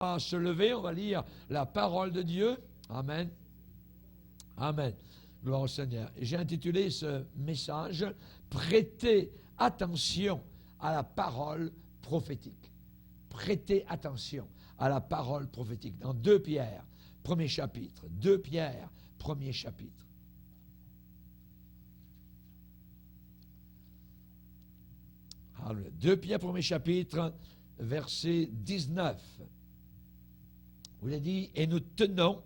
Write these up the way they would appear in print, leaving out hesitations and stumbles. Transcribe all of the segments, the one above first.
va se lever, on va lire la parole de Dieu. Amen. Amen. Gloire au Seigneur. Et j'ai intitulé ce message « Prêtez attention à la parole prophétique ». Prêtez attention à la parole prophétique. Dans 2 Pierre, premier chapitre. 2 Pierre, premier chapitre. Alors, 2 Pierre, premier chapitre, verset 19. Où il est dit, « Et nous tenons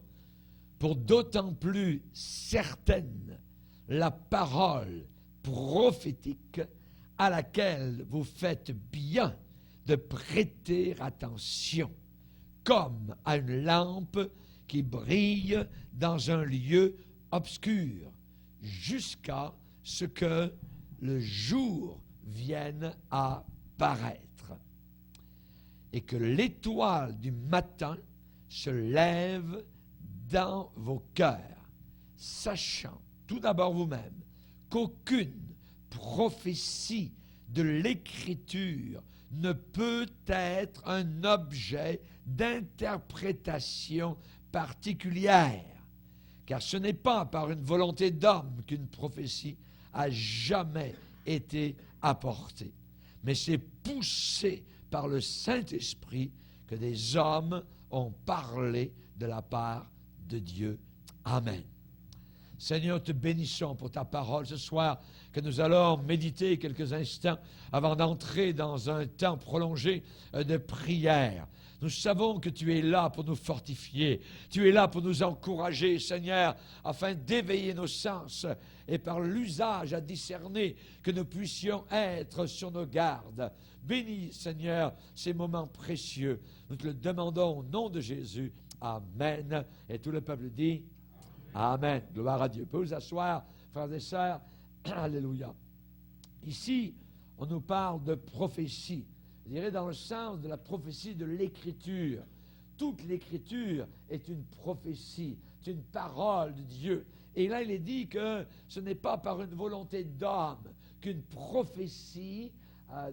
pour d'autant plus certaine la parole prophétique à laquelle vous faites bien de prêter attention, comme à une lampe qui brille dans un lieu obscur, jusqu'à ce que le jour vienne à paraître, et que l'étoile du matin se lève dans vos cœurs, sachant tout d'abord vous-même qu'aucune prophétie de l'Écriture ne peut être un objet d'interprétation particulière, car ce n'est pas par une volonté d'homme qu'une prophétie a jamais été apportée, mais c'est poussé par le Saint-Esprit que des hommes ont parlé de la part de Dieu. Amen. Seigneur, te bénissons pour ta parole ce soir, que nous allons méditer quelques instants avant d'entrer dans un temps prolongé de prière. Nous savons que tu es là pour nous fortifier, tu es là pour nous encourager, Seigneur, afin d'éveiller nos sens et par l'usage à discerner que nous puissions être sur nos gardes. Bénis, Seigneur, ces moments précieux. Nous te le demandons au nom de Jésus. Amen. Et tout le peuple dit Amen. Gloire à Dieu. Vous pouvez vous asseoir, frères et sœurs. Alléluia. Ici, on nous parle de prophétie. Je dirais dans le sens de la prophétie de l'Écriture. Toute l'Écriture est une prophétie, c'est une parole de Dieu. Et là, il est dit que ce n'est pas par une volonté d'homme qu'une prophétie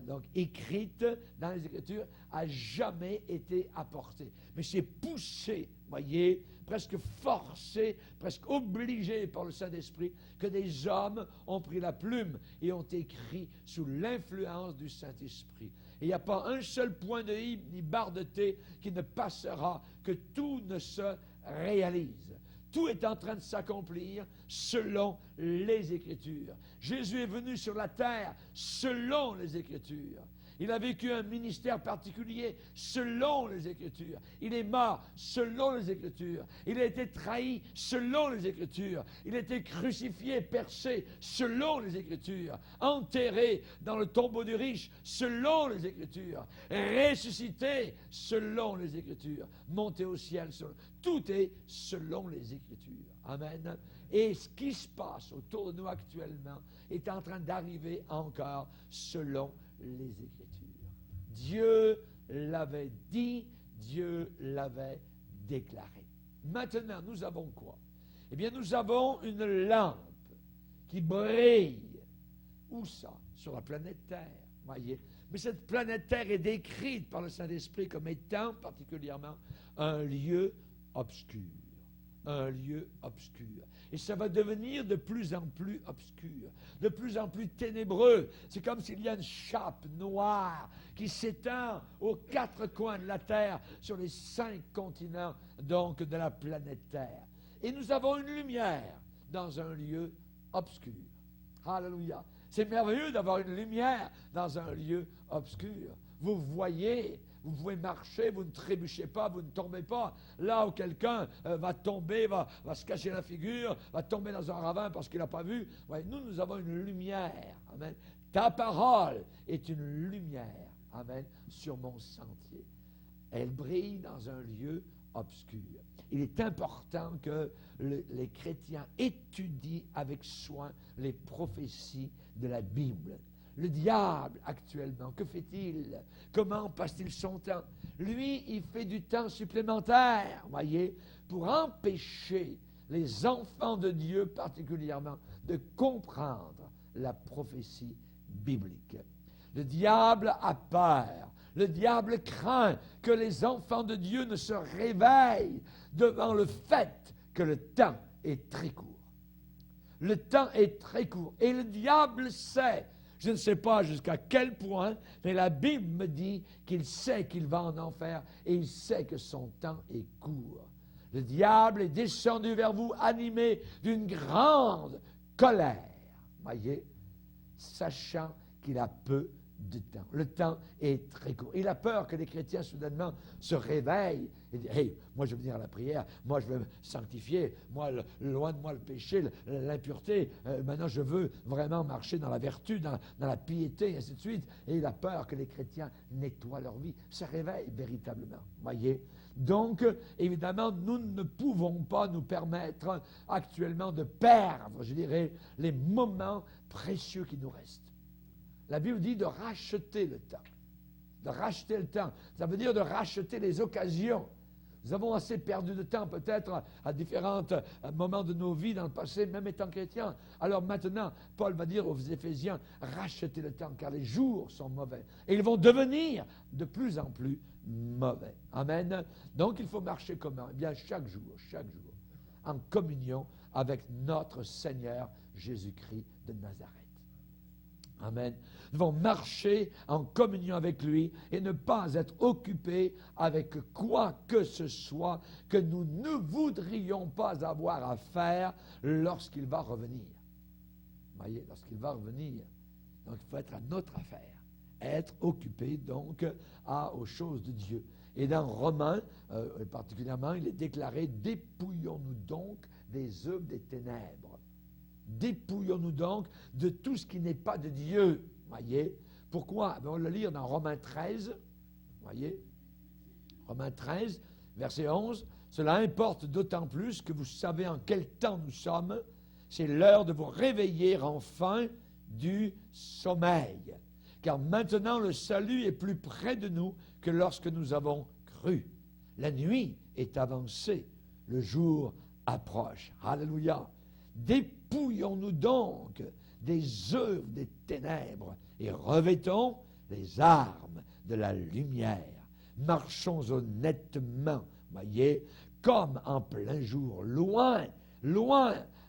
donc écrite dans les Écritures a jamais été apportée. Mais c'est poussé, voyez, presque forcé, presque obligé par le Saint-Esprit, que des hommes ont pris la plume et ont écrit sous l'influence du Saint-Esprit. Et il n'y a pas un seul point de i ni barre de t qui ne passera, que tout ne se réalise. Tout est en train de s'accomplir selon les Écritures. Jésus est venu sur la terre selon les Écritures. Il a vécu un ministère particulier selon les Écritures. Il est mort selon les Écritures. Il a été trahi selon les Écritures. Il a été crucifié, percé selon les Écritures. Enterré dans le tombeau du riche selon les Écritures. Ressuscité selon les Écritures. Monté au ciel selon... Tout est selon les Écritures. Amen. Et ce qui se passe autour de nous actuellement est en train d'arriver encore selon les Écritures. Dieu l'avait dit, Dieu l'avait déclaré. Maintenant, nous avons quoi? Eh bien, nous avons une lampe qui brille. Où ça? Sur la planète Terre, voyez. Mais cette planète Terre est décrite par le Saint-Esprit comme étant particulièrement un lieu obscur. Un lieu obscur. Et ça va devenir de plus en plus obscur, de plus en plus ténébreux. C'est comme s'il y a une chape noire qui s'étend aux 4 coins de la Terre, sur les 5 continents, donc, de la planète Terre. Et nous avons une lumière dans un lieu obscur. Alléluia. C'est merveilleux d'avoir une lumière dans un lieu obscur. Vous voyez, vous pouvez marcher, vous ne trébuchez pas, vous ne tombez pas. Là où quelqu'un va tomber, va se cacher la figure, va tomber dans un ravin parce qu'il n'a pas vu. Ouais, nous avons une lumière. Amen. Ta parole est une lumière. Amen. Sur mon sentier. Elle brille dans un lieu obscur. Il est important que les chrétiens étudient avec soin les prophéties de la Bible. Le diable, actuellement, que fait-il? Comment passe-t-il son temps? Lui, il fait du temps supplémentaire, voyez, pour empêcher les enfants de Dieu, particulièrement, de comprendre la prophétie biblique. Le diable a peur Le diable craint que les enfants de Dieu ne se réveillent devant le fait que le temps est très court. Le temps est très court. Et le diable sait, je ne sais pas jusqu'à quel point, mais la Bible me dit qu'il sait qu'il va en enfer et il sait que son temps est court. Le diable est descendu vers vous animé d'une grande colère. Voyez, sachant qu'il a peu de temps. Le temps est très court. Il a peur que les chrétiens soudainement se réveillent et disent « Hey, moi je veux venir à la prière, moi je veux me sanctifier, moi loin de moi le péché, l'impureté, maintenant je veux vraiment marcher dans la vertu, dans la piété, et ainsi de suite. » Et il a peur que les chrétiens nettoient leur vie, se réveillent véritablement. Voyez? Donc, évidemment, nous ne pouvons pas nous permettre actuellement de perdre, je dirais, les moments précieux qui nous restent. La Bible dit de racheter le temps. De racheter le temps. Ça veut dire de racheter les occasions. Nous avons assez perdu de temps peut-être à différents moments de nos vies dans le passé, même étant chrétiens. Alors maintenant, Paul va dire aux Éphésiens, rachetez le temps car les jours sont mauvais. Et ils vont devenir de plus en plus mauvais. Amen. Donc il faut marcher comment? Eh bien chaque jour, en communion avec notre Seigneur Jésus-Christ de Nazareth. Amen. Nous devons marcher en communion avec lui et ne pas être occupés avec quoi que ce soit que nous ne voudrions pas avoir à faire lorsqu'il va revenir. Voyez, lorsqu'il va revenir. Donc, il faut être à notre affaire. Être occupé, donc, aux choses de Dieu. Et dans Romains, particulièrement, il est déclaré « Dépouillons-nous donc des œuvres des ténèbres. » Dépouillons-nous donc de tout ce qui n'est pas de Dieu. Voyez? Pourquoi? On va le lire dans Romains 13. Voyez? Romains 13, verset 11. Cela importe d'autant plus que vous savez en quel temps nous sommes. C'est l'heure de vous réveiller enfin du sommeil. Car maintenant le salut est plus près de nous que lorsque nous avons cru. La nuit est avancée. Le jour approche. Alléluia. Dépouillons-nous donc des œuvres des ténèbres et revêtons les armes de la lumière. Marchons honnêtement, voyez, comme en plein jour, loin,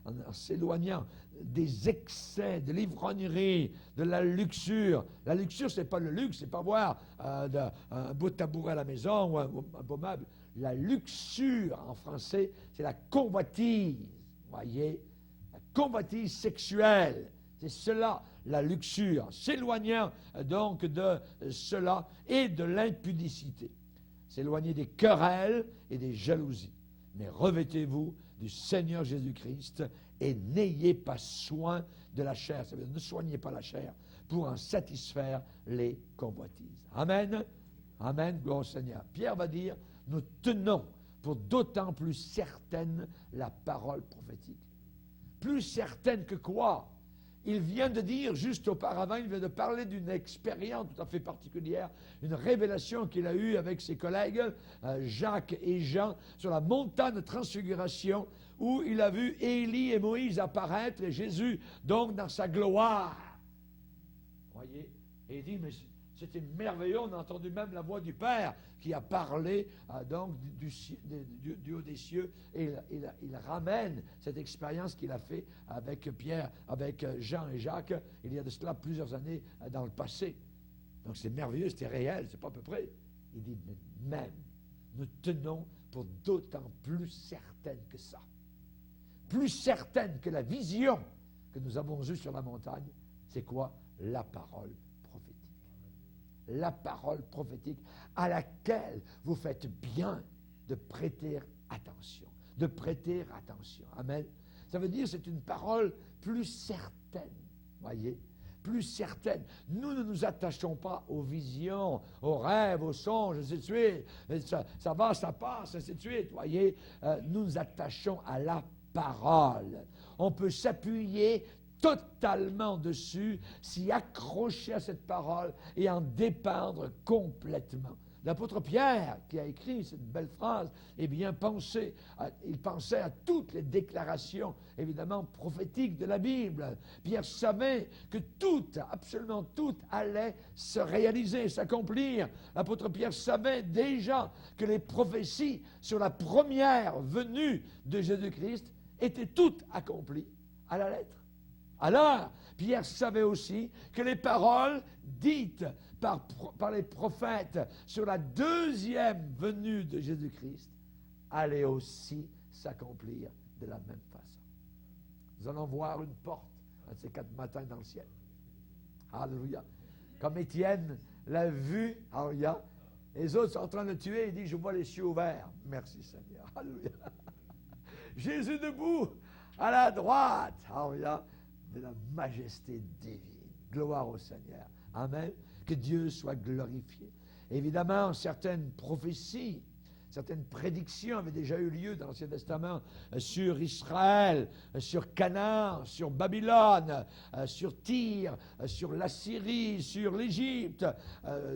en s'éloignant des excès, de l'ivrognerie, de la luxure. La luxure, ce n'est pas le luxe, c'est pas avoir un beau tabouret à la maison ou un beau meuble. La luxure, en français, c'est la convoitise, voyez, convoitise sexuelle. C'est cela, la luxure, s'éloignant donc de cela et de l'impudicité. S'éloigner des querelles et des jalousies. Mais revêtez-vous du Seigneur Jésus-Christ et n'ayez pas soin de la chair. Ça veut dire ne soignez pas la chair pour en satisfaire les convoitises. Amen. Amen. Gloire au Seigneur. Pierre va dire, nous tenons pour d'autant plus certaine la parole prophétique. Plus certaine que quoi? Il vient de dire, juste auparavant, il vient de parler d'une expérience tout à fait particulière, une révélation qu'il a eue avec ses collègues, Jacques et Jean, sur la montagne de transfiguration, où il a vu Élie et Moïse apparaître, et Jésus, donc, dans sa gloire. Voyez? Et il dit, mais c'était merveilleux, on a entendu même la voix du Père qui a parlé donc du haut des cieux, et il ramène cette expérience qu'il a fait avec Pierre, avec Jean et Jacques, il y a de cela plusieurs années dans le passé. Donc c'est merveilleux, c'était réel, c'est pas à peu près. Il dit, mais même, nous tenons pour d'autant plus certaine que ça. Plus certaine que la vision que nous avons eue sur la montagne, c'est quoi? La parole. La parole prophétique à laquelle vous faites bien de prêter attention. De prêter attention. Amen. Ça veut dire que c'est une parole plus certaine. Voyez? Plus certaine. Nous ne nous attachons pas aux visions, aux rêves, aux songes, ainsi de suite. Ça va, ça passe, ainsi de suite. Voyez? Nous nous attachons à la parole. On peut s'appuyer totalement dessus, s'y accrocher à cette parole et en dépendre complètement. L'apôtre Pierre, qui a écrit cette belle phrase, il pensait à toutes les déclarations, évidemment, prophétiques de la Bible. Pierre savait que toutes, absolument toutes, allaient se réaliser, s'accomplir. L'apôtre Pierre savait déjà que les prophéties sur la première venue de Jésus-Christ étaient toutes accomplies à la lettre. Alors, Pierre savait aussi que les paroles dites par les prophètes sur la deuxième venue de Jésus-Christ allaient aussi s'accomplir de la même façon. Nous allons voir une porte un de ces 4 matins dans le ciel. Alléluia. Comme Étienne l'a vu, alléluia, les autres sont en train de le tuer, il dit, je vois les cieux ouverts. Merci Seigneur. Alléluia. Jésus debout à la droite, alléluia, de la majesté divine. Gloire au Seigneur. Amen. Que Dieu soit glorifié. Évidemment, certaines prophéties, certaines prédictions avaient déjà eu lieu dans l'Ancien Testament sur Israël, sur Canaan, sur Babylone, sur Tyr, sur l'Assyrie, sur l'Égypte.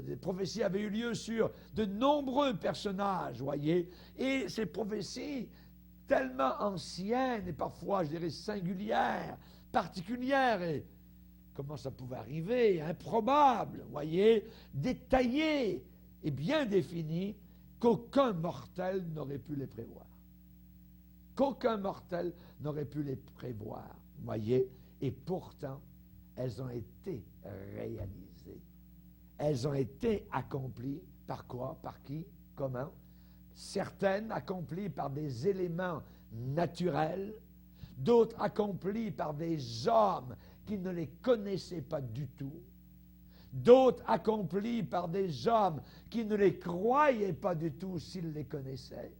Des prophéties avaient eu lieu sur de nombreux personnages, voyez. Et ces prophéties, tellement anciennes et parfois, je dirais, singulières, particulières, et comment ça pouvait arriver, improbable, voyez, détaillées et bien définies, qu'aucun mortel n'aurait pu les prévoir. Qu'aucun mortel n'aurait pu les prévoir, voyez, et pourtant, elles ont été réalisées. Elles ont été accomplies par quoi, par qui, comment? Certaines accomplies par des éléments naturels, d'autres accomplies par des hommes qui ne les connaissaient pas du tout, d'autres accomplis par des hommes qui ne les croyaient pas du tout s'ils les connaissaient,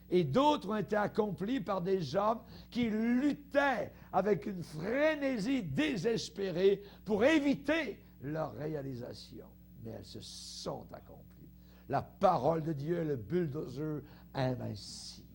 et d'autres ont été accomplis par des hommes qui luttaient avec une frénésie désespérée pour éviter leur réalisation. Mais elles se sont accomplies. La parole de Dieu est le bulldozer invincible.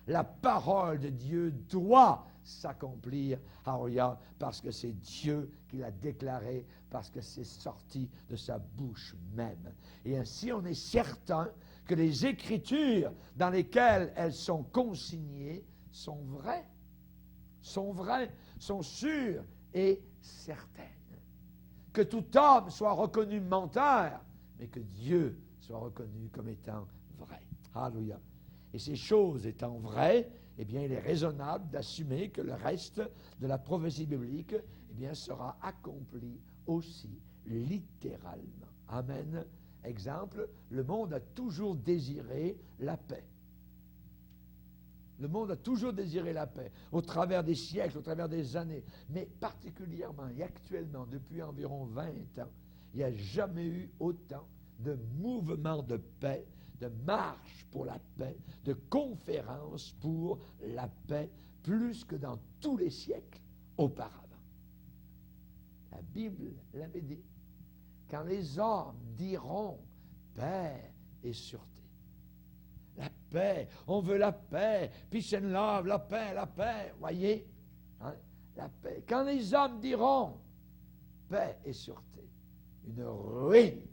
La parole de Dieu doit s'accomplir, alléluia, parce que c'est Dieu qui l'a déclaré, parce que c'est sorti de sa bouche même. Et ainsi, on est certain que les Écritures dans lesquelles elles sont consignées sont vraies, sont sûres et certaines. Que tout homme soit reconnu menteur, mais que Dieu soit reconnu comme étant vrai. Alléluia. Et ces choses étant vraies, eh bien, il est raisonnable d'assumer que le reste de la prophétie biblique, eh bien, sera accompli aussi littéralement. Amen. Exemple, le monde a toujours désiré la paix. Le monde a toujours désiré la paix, au travers des siècles, au travers des années. Mais particulièrement et actuellement, depuis environ 20 ans, il n'y a jamais eu autant de mouvements de paix, de marches pour la paix, de conférences pour la paix, plus que dans tous les siècles auparavant. La Bible l'avait dit. Quand les hommes diront paix et sûreté. La paix, on veut la paix, peace and love, la paix, voyez, hein, la paix. Quand les hommes diront paix et sûreté, une ruine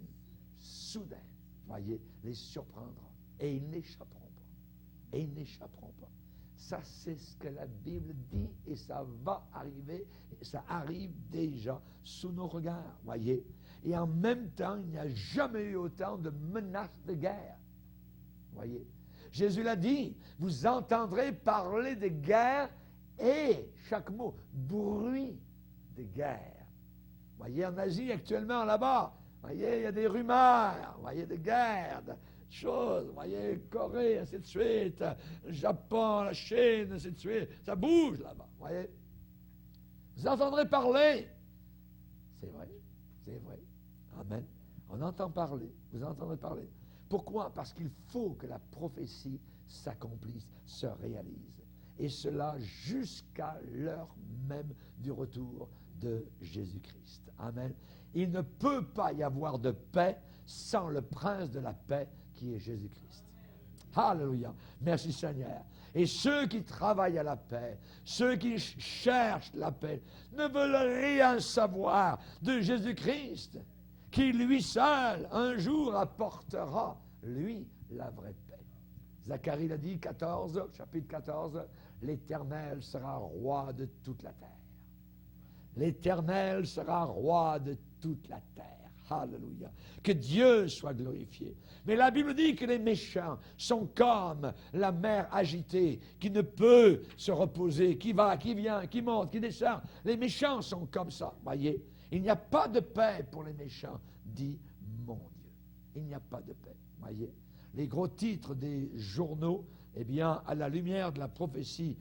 soudaine, voyez, les surprendra. Et ils n'échapperont pas. Et ils n'échapperont pas. Ça, c'est ce que la Bible dit et ça va arriver. Et ça arrive déjà sous nos regards, voyez. Et en même temps, il n'y a jamais eu autant de menaces de guerre. Voyez. Jésus l'a dit, vous entendrez parler de guerre et, chaque mot, bruit de guerre. Voyez, en Asie, actuellement, là-bas, voyez, il y a des rumeurs, voyez, de guerre, de choses, voyez, Corée, ainsi de suite, le Japon, la Chine, ainsi de suite, ça bouge là-bas, voyez. Vous entendrez parler. C'est vrai, c'est vrai. Amen. On entend parler, vous entendrez parler. Pourquoi? Parce qu'il faut que la prophétie s'accomplisse, se réalise. Et cela jusqu'à l'heure même du retour de Jésus-Christ. Amen. Il ne peut pas y avoir de paix sans le prince de la paix qui est Jésus-Christ. Alléluia. Merci Seigneur. Et ceux qui travaillent à la paix, ceux qui cherchent la paix, ne veulent rien savoir de Jésus-Christ. qui lui seul un jour apportera, lui, la vraie paix. Zacharie l'a dit, chapitre 14, l'Éternel sera roi de toute la terre. L'Éternel sera roi de toute la terre. Alléluia. Que Dieu soit glorifié. Mais la Bible dit que les méchants sont comme la mer agitée, qui ne peut se reposer, qui va, qui vient, qui monte, qui descend. Les méchants sont comme ça. Voyez, il n'y a pas de paix pour les méchants, dit mon Dieu. Il n'y a pas de paix. Voyez, les gros titres des journaux, eh bien, à la lumière de la prophétie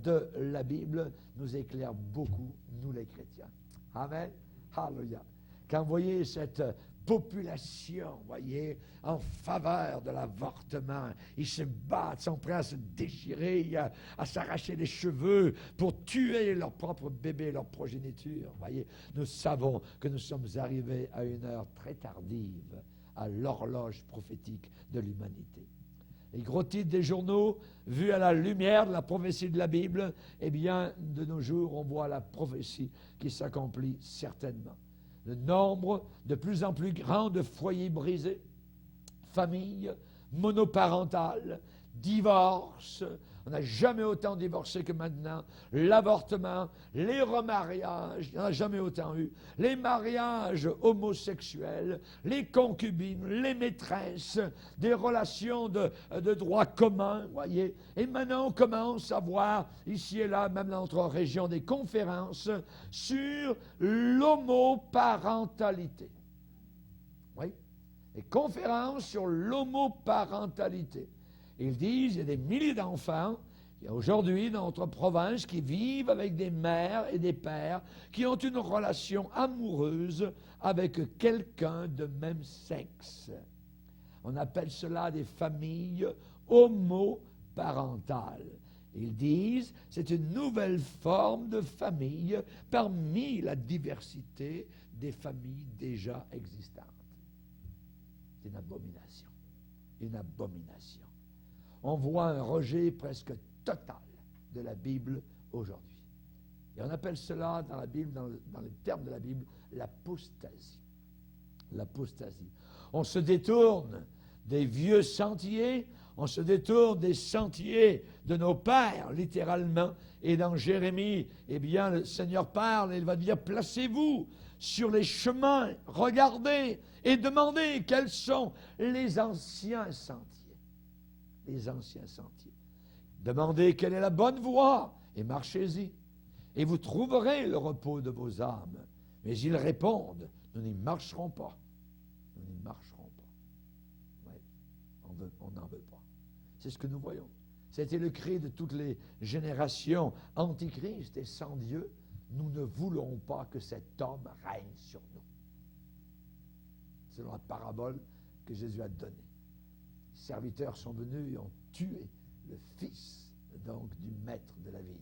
de la Bible, nous éclairent beaucoup, nous les chrétiens. Amen. Alléluia. Quand vous voyez cette population, voyez, en faveur de l'avortement, ils se battent, sont prêts à se déchirer, à s'arracher les cheveux pour tuer leur propre bébé, leur progéniture. Voyez, nous savons que nous sommes arrivés à une heure très tardive, à l'horloge prophétique de l'humanité. Les gros titres des journaux, vus à la lumière de la prophétie de la Bible, eh bien, de nos jours, on voit la prophétie qui s'accomplit certainement. Le nombre de plus en plus grand de foyers brisés, familles monoparentales, divorces. On n'a jamais autant divorcé que maintenant. L'avortement, les remariages, il n'y en a jamais autant eu. Les mariages homosexuels, les concubines, les maîtresses, des relations de droit commun, voyez. Et maintenant, on commence à voir, ici et là, même dans notre région, des conférences sur l'homoparentalité. Oui, des conférences sur l'homoparentalité. Ils disent qu'il y a des milliers d'enfants aujourd'hui dans notre province qui vivent avec des mères et des pères qui ont une relation amoureuse avec quelqu'un de même sexe. On appelle cela des familles homoparentales. Ils disent que c'est une nouvelle forme de famille parmi la diversité des familles déjà existantes. C'est une abomination. Une abomination. On voit un rejet presque total de la Bible aujourd'hui. Et on appelle cela dans la Bible, dans les termes de la Bible, l'apostasie. L'apostasie. On se détourne des vieux sentiers, on se détourne des sentiers de nos pères, littéralement. Et dans Jérémie, eh bien, le Seigneur parle et il va dire, placez-vous sur les chemins, regardez et demandez quels sont les anciens sentiers. Les anciens sentiers. Demandez quelle est la bonne voie et marchez-y. Et vous trouverez le repos de vos âmes. Mais ils répondent, nous n'y marcherons pas. Nous n'y marcherons pas. Oui, on n'en veut pas. C'est ce que nous voyons. C'était le cri de toutes les générations antichrist et sans Dieu. Nous ne voulons pas que cet homme règne sur nous. Selon la parabole que Jésus a donnée. Les serviteurs sont venus et ont tué le fils donc du maître de la vigne.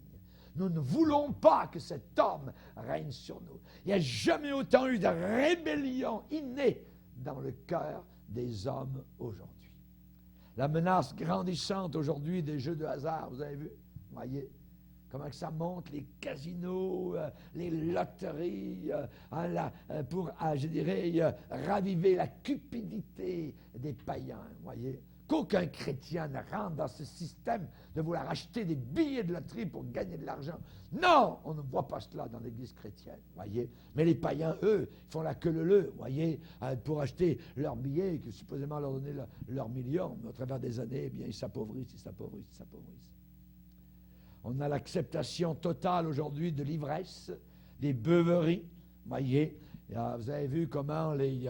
Nous ne voulons pas que cet homme règne sur nous. Il n'y a jamais autant eu de rébellion innée dans le cœur des hommes aujourd'hui. La menace grandissante aujourd'hui des jeux de hasard, vous avez vu? Voyez comment que ça monte, les casinos, les loteries, pour, je dirais, raviver la cupidité des païens, voyez. Qu'aucun chrétien ne rentre dans ce système de vouloir acheter des billets de loterie pour gagner de l'argent. Non, on ne voit pas cela dans l'Église chrétienne, voyez. Mais les païens, eux, font la queue leu, voyez, pour acheter leurs billets, que supposément leur donner leurs millions. Mais au travers des années, eh bien, ils s'appauvrissent, ils s'appauvrissent, ils s'appauvrissent. On a l'acceptation totale aujourd'hui de l'ivresse, des beuveries, voyez. Vous avez vu comment les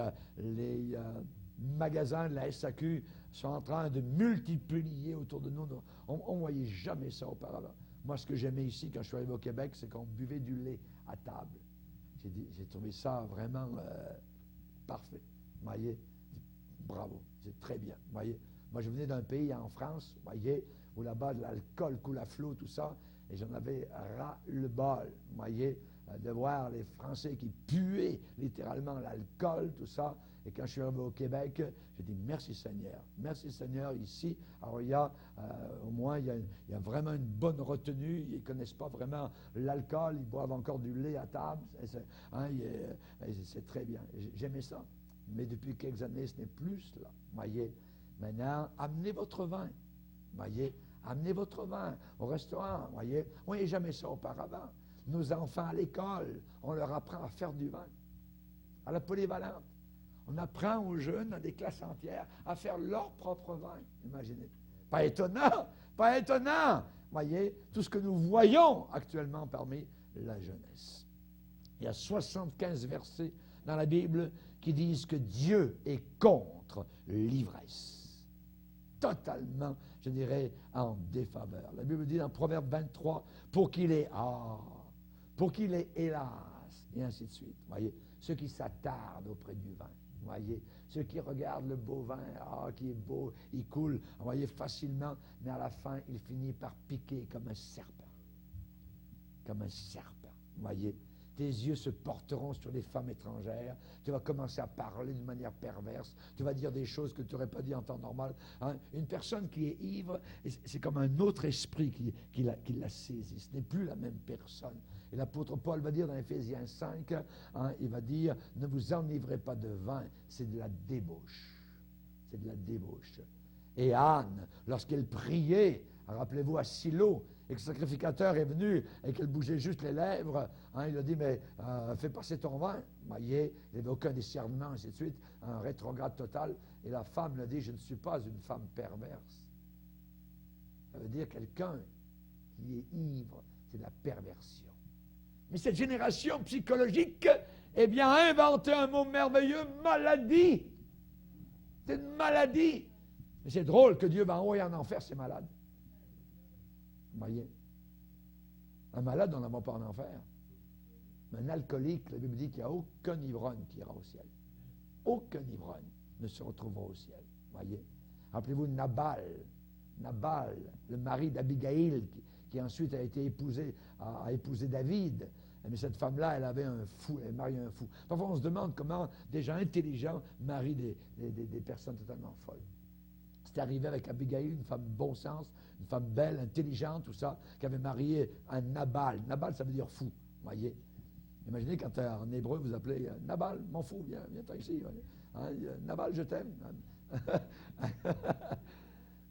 magasins de la SAQ sont en train de multiplier autour de nous. On ne voyait jamais ça auparavant. Moi, ce que j'aimais ici, quand je suis arrivé au Québec, c'est qu'on buvait du lait à table. J'ai trouvé ça vraiment parfait. Vous voyez, bravo, c'est très bien. Vous voyez, moi, je venais d'un pays en France, vous voyez, où là-bas, de l'alcool coule à flot, tout ça, et j'en avais ras-le-bol, vous voyez, de voir les Français qui puaient littéralement l'alcool, tout ça. Et quand je suis arrivé au Québec, j'ai dit merci Seigneur, ici. Alors il y a, au moins, il y a vraiment une bonne retenue. Ils ne connaissent pas vraiment l'alcool, ils boivent encore du lait à table. C'est très bien. J'aimais ça. Mais depuis quelques années, ce n'est plus cela. Voyez, maintenant, amenez votre vin. Voyez, amenez votre vin au restaurant. Voyez, on n'avait jamais ça auparavant. Nos enfants à l'école, on leur apprend à faire du vin. À la polyvalente. On apprend aux jeunes, dans des classes entières, à faire leur propre vin. Imaginez. Pas étonnant, pas étonnant. Voyez, tout ce que nous voyons actuellement parmi la jeunesse. Il y a 75 versets dans la Bible qui disent que Dieu est contre l'ivresse. Totalement, je dirais, en défaveur. La Bible dit dans Proverbe 23, pour qu'il ait hélas, et ainsi de suite. Voyez, ceux qui s'attardent auprès du vin. Voyez, ceux qui regardent le beau vin, qui est beau, il coule, voyez, facilement, mais à la fin, il finit par piquer comme un serpent. Comme un serpent, voyez. Tes yeux se porteront sur les femmes étrangères. Tu vas commencer à parler d'une manière perverse. Tu vas dire des choses que tu n'aurais pas dit en temps normal. Hein? Une personne qui est ivre, c'est comme un autre esprit qui la saisit. Ce n'est plus la même personne. Et l'apôtre Paul va dire dans Éphésiens 5, il va dire, ne vous enivrez pas de vin, c'est de la débauche. C'est de la débauche. Et Anne, lorsqu'elle priait, rappelez-vous à Silo, et que le sacrificateur est venu et qu'elle bougeait juste les lèvres, il a dit, mais fais passer ton vin. Voyez, il n'y avait aucun discernement, ainsi de suite, un rétrograde total. Et la femme lui a dit, je ne suis pas une femme perverse. Ça veut dire quelqu'un qui est ivre, c'est de la perversion. Mais cette génération psychologique, eh bien, a inventé un mot merveilleux, maladie. C'est une maladie. Mais c'est drôle que Dieu va envoyer en enfer ces malades. Vous voyez? Un malade, on n'en va pas en enfer. Mais un alcoolique, la Bible dit qu'il n'y a aucun ivrogne qui ira au ciel. Aucun ivrogne ne se retrouvera au ciel. Vous voyez? Rappelez-vous Nabal, le mari d'Abigail, qui ensuite a été épousé David. Mais cette femme-là, elle avait un fou, elle mariait un fou. Parfois, on se demande comment des gens intelligents marient des personnes totalement folles. C'est arrivé avec Abigail, une femme de bon sens, une femme belle, intelligente, tout ça, qui avait marié un Nabal. Nabal, ça veut dire fou, voyez. Imaginez quand en hébreu, vous appelez Nabal, mon fou, viens ici. Nabal, je t'aime.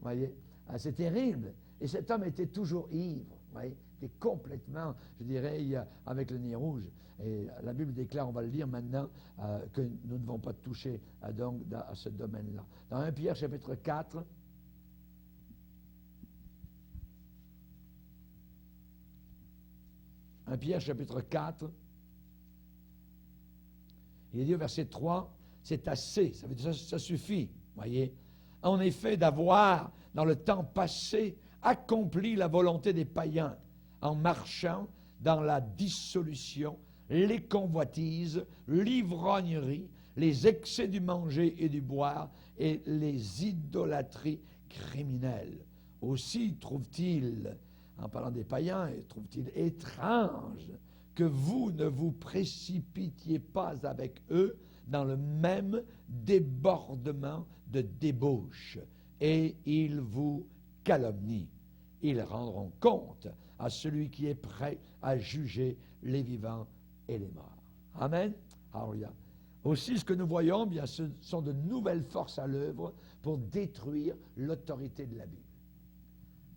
Voyez, c'est terrible. Et cet homme était toujours ivre, voyez. Il était complètement, je dirais, avec le nez rouge. Et la Bible déclare, on va le lire maintenant, que nous ne devons pas toucher donc à ce domaine-là. Dans 1 Pierre chapitre 4, chapitre 4, il est dit au verset 3, c'est assez, ça veut dire ça suffit, voyez. En effet, d'avoir, dans le temps passé, accompli la volonté des païens, en marchant dans la dissolution, les convoitises, l'ivrognerie, les excès du manger et du boire et les idolâtries criminelles. Aussi trouve-t-il, en parlant des païens, trouve-t-il étrange que vous ne vous précipitiez pas avec eux dans le même débordement de débauche, et ils vous calomnient. Ils rendront compte à celui qui est prêt à juger les vivants et les morts. Amen. Alléluia. Aussi, ce que nous voyons, bien, ce sont de nouvelles forces à l'œuvre pour détruire l'autorité de la Bible.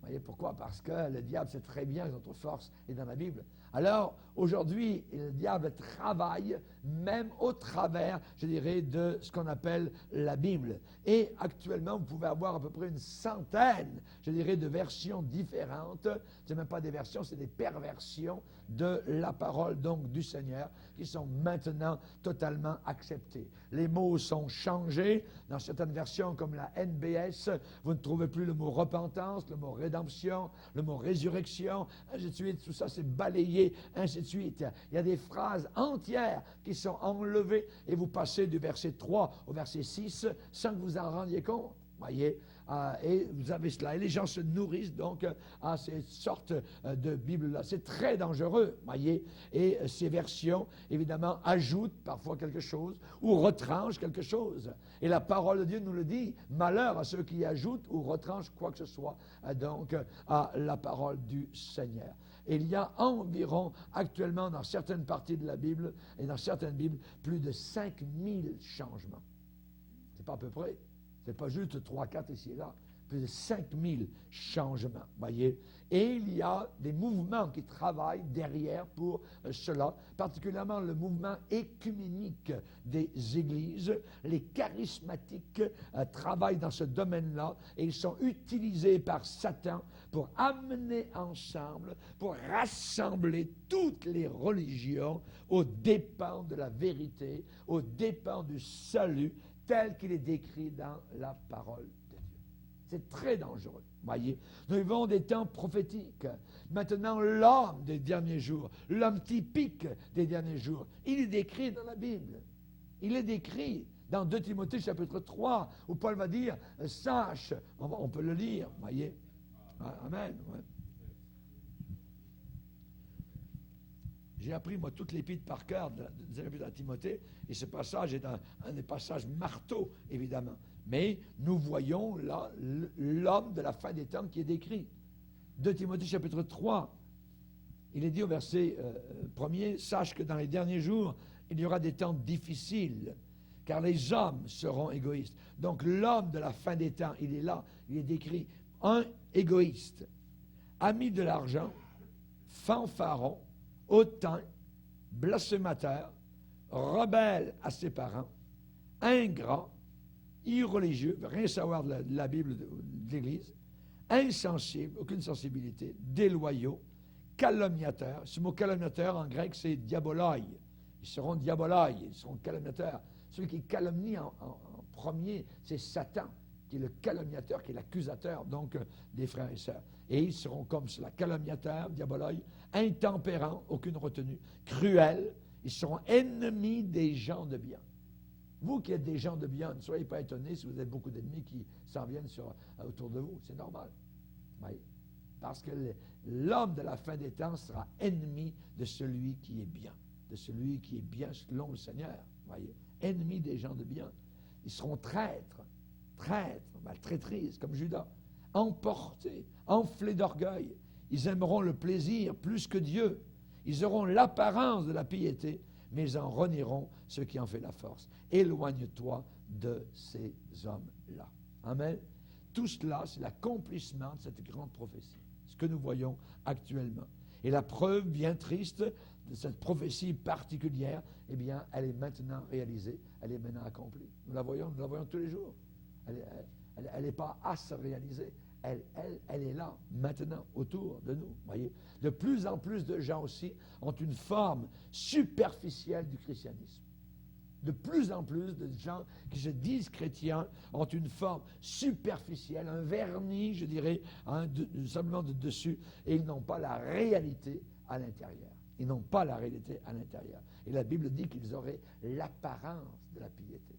Vous voyez pourquoi? Parce que le diable sait très bien que notre force est dans la Bible. Alors, aujourd'hui, le diable travaille même au travers, je dirais, de ce qu'on appelle la Bible. Et actuellement, vous pouvez avoir à peu près une centaine, je dirais, de versions différentes. Ce n'est même pas des versions, c'est des perversions de la parole, donc, du Seigneur, qui sont maintenant totalement acceptées. Les mots sont changés. Dans certaines versions, comme la NBS, vous ne trouvez plus le mot repentance, le mot rédemption, le mot résurrection, ainsi de suite. Tout ça, c'est balayé, ainsi de suite. Il y a des phrases entières qui sont enlevées et vous passez du verset 3 au verset 6 sans que vous en rendiez compte. Voyez, et vous avez cela. Et les gens se nourrissent donc à ces sortes de Bibles-là. C'est très dangereux, voyez. Et ces versions, évidemment, ajoutent parfois quelque chose ou retranchent quelque chose. Et la parole de Dieu nous le dit. Malheur à ceux qui ajoutent ou retranchent quoi que ce soit donc à la parole du Seigneur. Et il y a environ, actuellement, dans certaines parties de la Bible et dans certaines Bibles, plus de 5000 changements. pas à peu près. Ce n'est pas juste 3, 4 ici et là. Plus de 5000 changements, voyez. Et il y a des mouvements qui travaillent derrière pour cela, particulièrement le mouvement écuménique des églises. Les charismatiques travaillent dans ce domaine-là et ils sont utilisés par Satan pour amener ensemble, pour rassembler toutes les religions aux dépens de la vérité, aux dépens du salut tel qu'il est décrit dans la parole. C'est très dangereux, voyez. Nous vivons des temps prophétiques. Maintenant, l'homme des derniers jours, l'homme typique des derniers jours, il est décrit dans la Bible. Il est décrit dans 2 Timothée chapitre 3, où Paul va dire, sache, on peut le lire, voyez. Amen. Ouais. J'ai appris, moi, toutes l'épître par cœur des épîtres à Timothée, et ce passage est un des passages marteaux, évidemment. Mais nous voyons là l'homme de la fin des temps qui est décrit. 2 Timothée chapitre 3, il est dit au verset 1er, « Sache que dans les derniers jours, il y aura des temps difficiles, car les hommes seront égoïstes. » Donc l'homme de la fin des temps, il est là, il est décrit. Un égoïste, ami de l'argent, fanfaron, hautain, blasphémateur, rebelle à ses parents, ingrat, irreligieux, rien savoir de la Bible, de l'Église, insensible, aucune sensibilité, déloyaux, calomniateurs. Ce mot calomniateur en grec, c'est diaboloi. Ils seront diaboloi, ils seront calomniateurs. Celui qui calomnie en premier, c'est Satan, qui est le calomniateur, qui est l'accusateur, donc, des frères et sœurs. Et ils seront comme cela, calomniateurs, diaboloi, intempérants, aucune retenue, cruels, ils seront ennemis des gens de bien. Vous qui êtes des gens de bien, ne soyez pas étonnés si vous avez beaucoup d'ennemis qui s'en viennent autour de vous. C'est normal. Oui. Parce que l'homme de la fin des temps sera ennemi de celui qui est bien. De celui qui est bien selon le Seigneur. Voyez. Ennemi des gens de bien. Ils seront traîtres, traîtrises comme Judas, emportés, enflés d'orgueil. Ils aimeront le plaisir plus que Dieu. Ils auront l'apparence de la piété, mais ils en renieront ce qui en fait la force. Éloigne-toi de ces hommes-là. Amen. Tout cela, c'est l'accomplissement de cette grande prophétie, ce que nous voyons actuellement. Et la preuve bien triste de cette prophétie particulière, eh bien, elle est maintenant réalisée, elle est maintenant accomplie. Nous la voyons tous les jours. Elle n'est pas à se réaliser. Elle est là, maintenant, autour de nous. Voyez. De plus en plus de gens aussi ont une forme superficielle du christianisme. De plus en plus de gens qui se disent chrétiens ont une forme superficielle, un vernis, je dirais, simplement de dessus, et ils n'ont pas la réalité à l'intérieur. Ils n'ont pas la réalité à l'intérieur. Et la Bible dit qu'ils auraient l'apparence de la piété.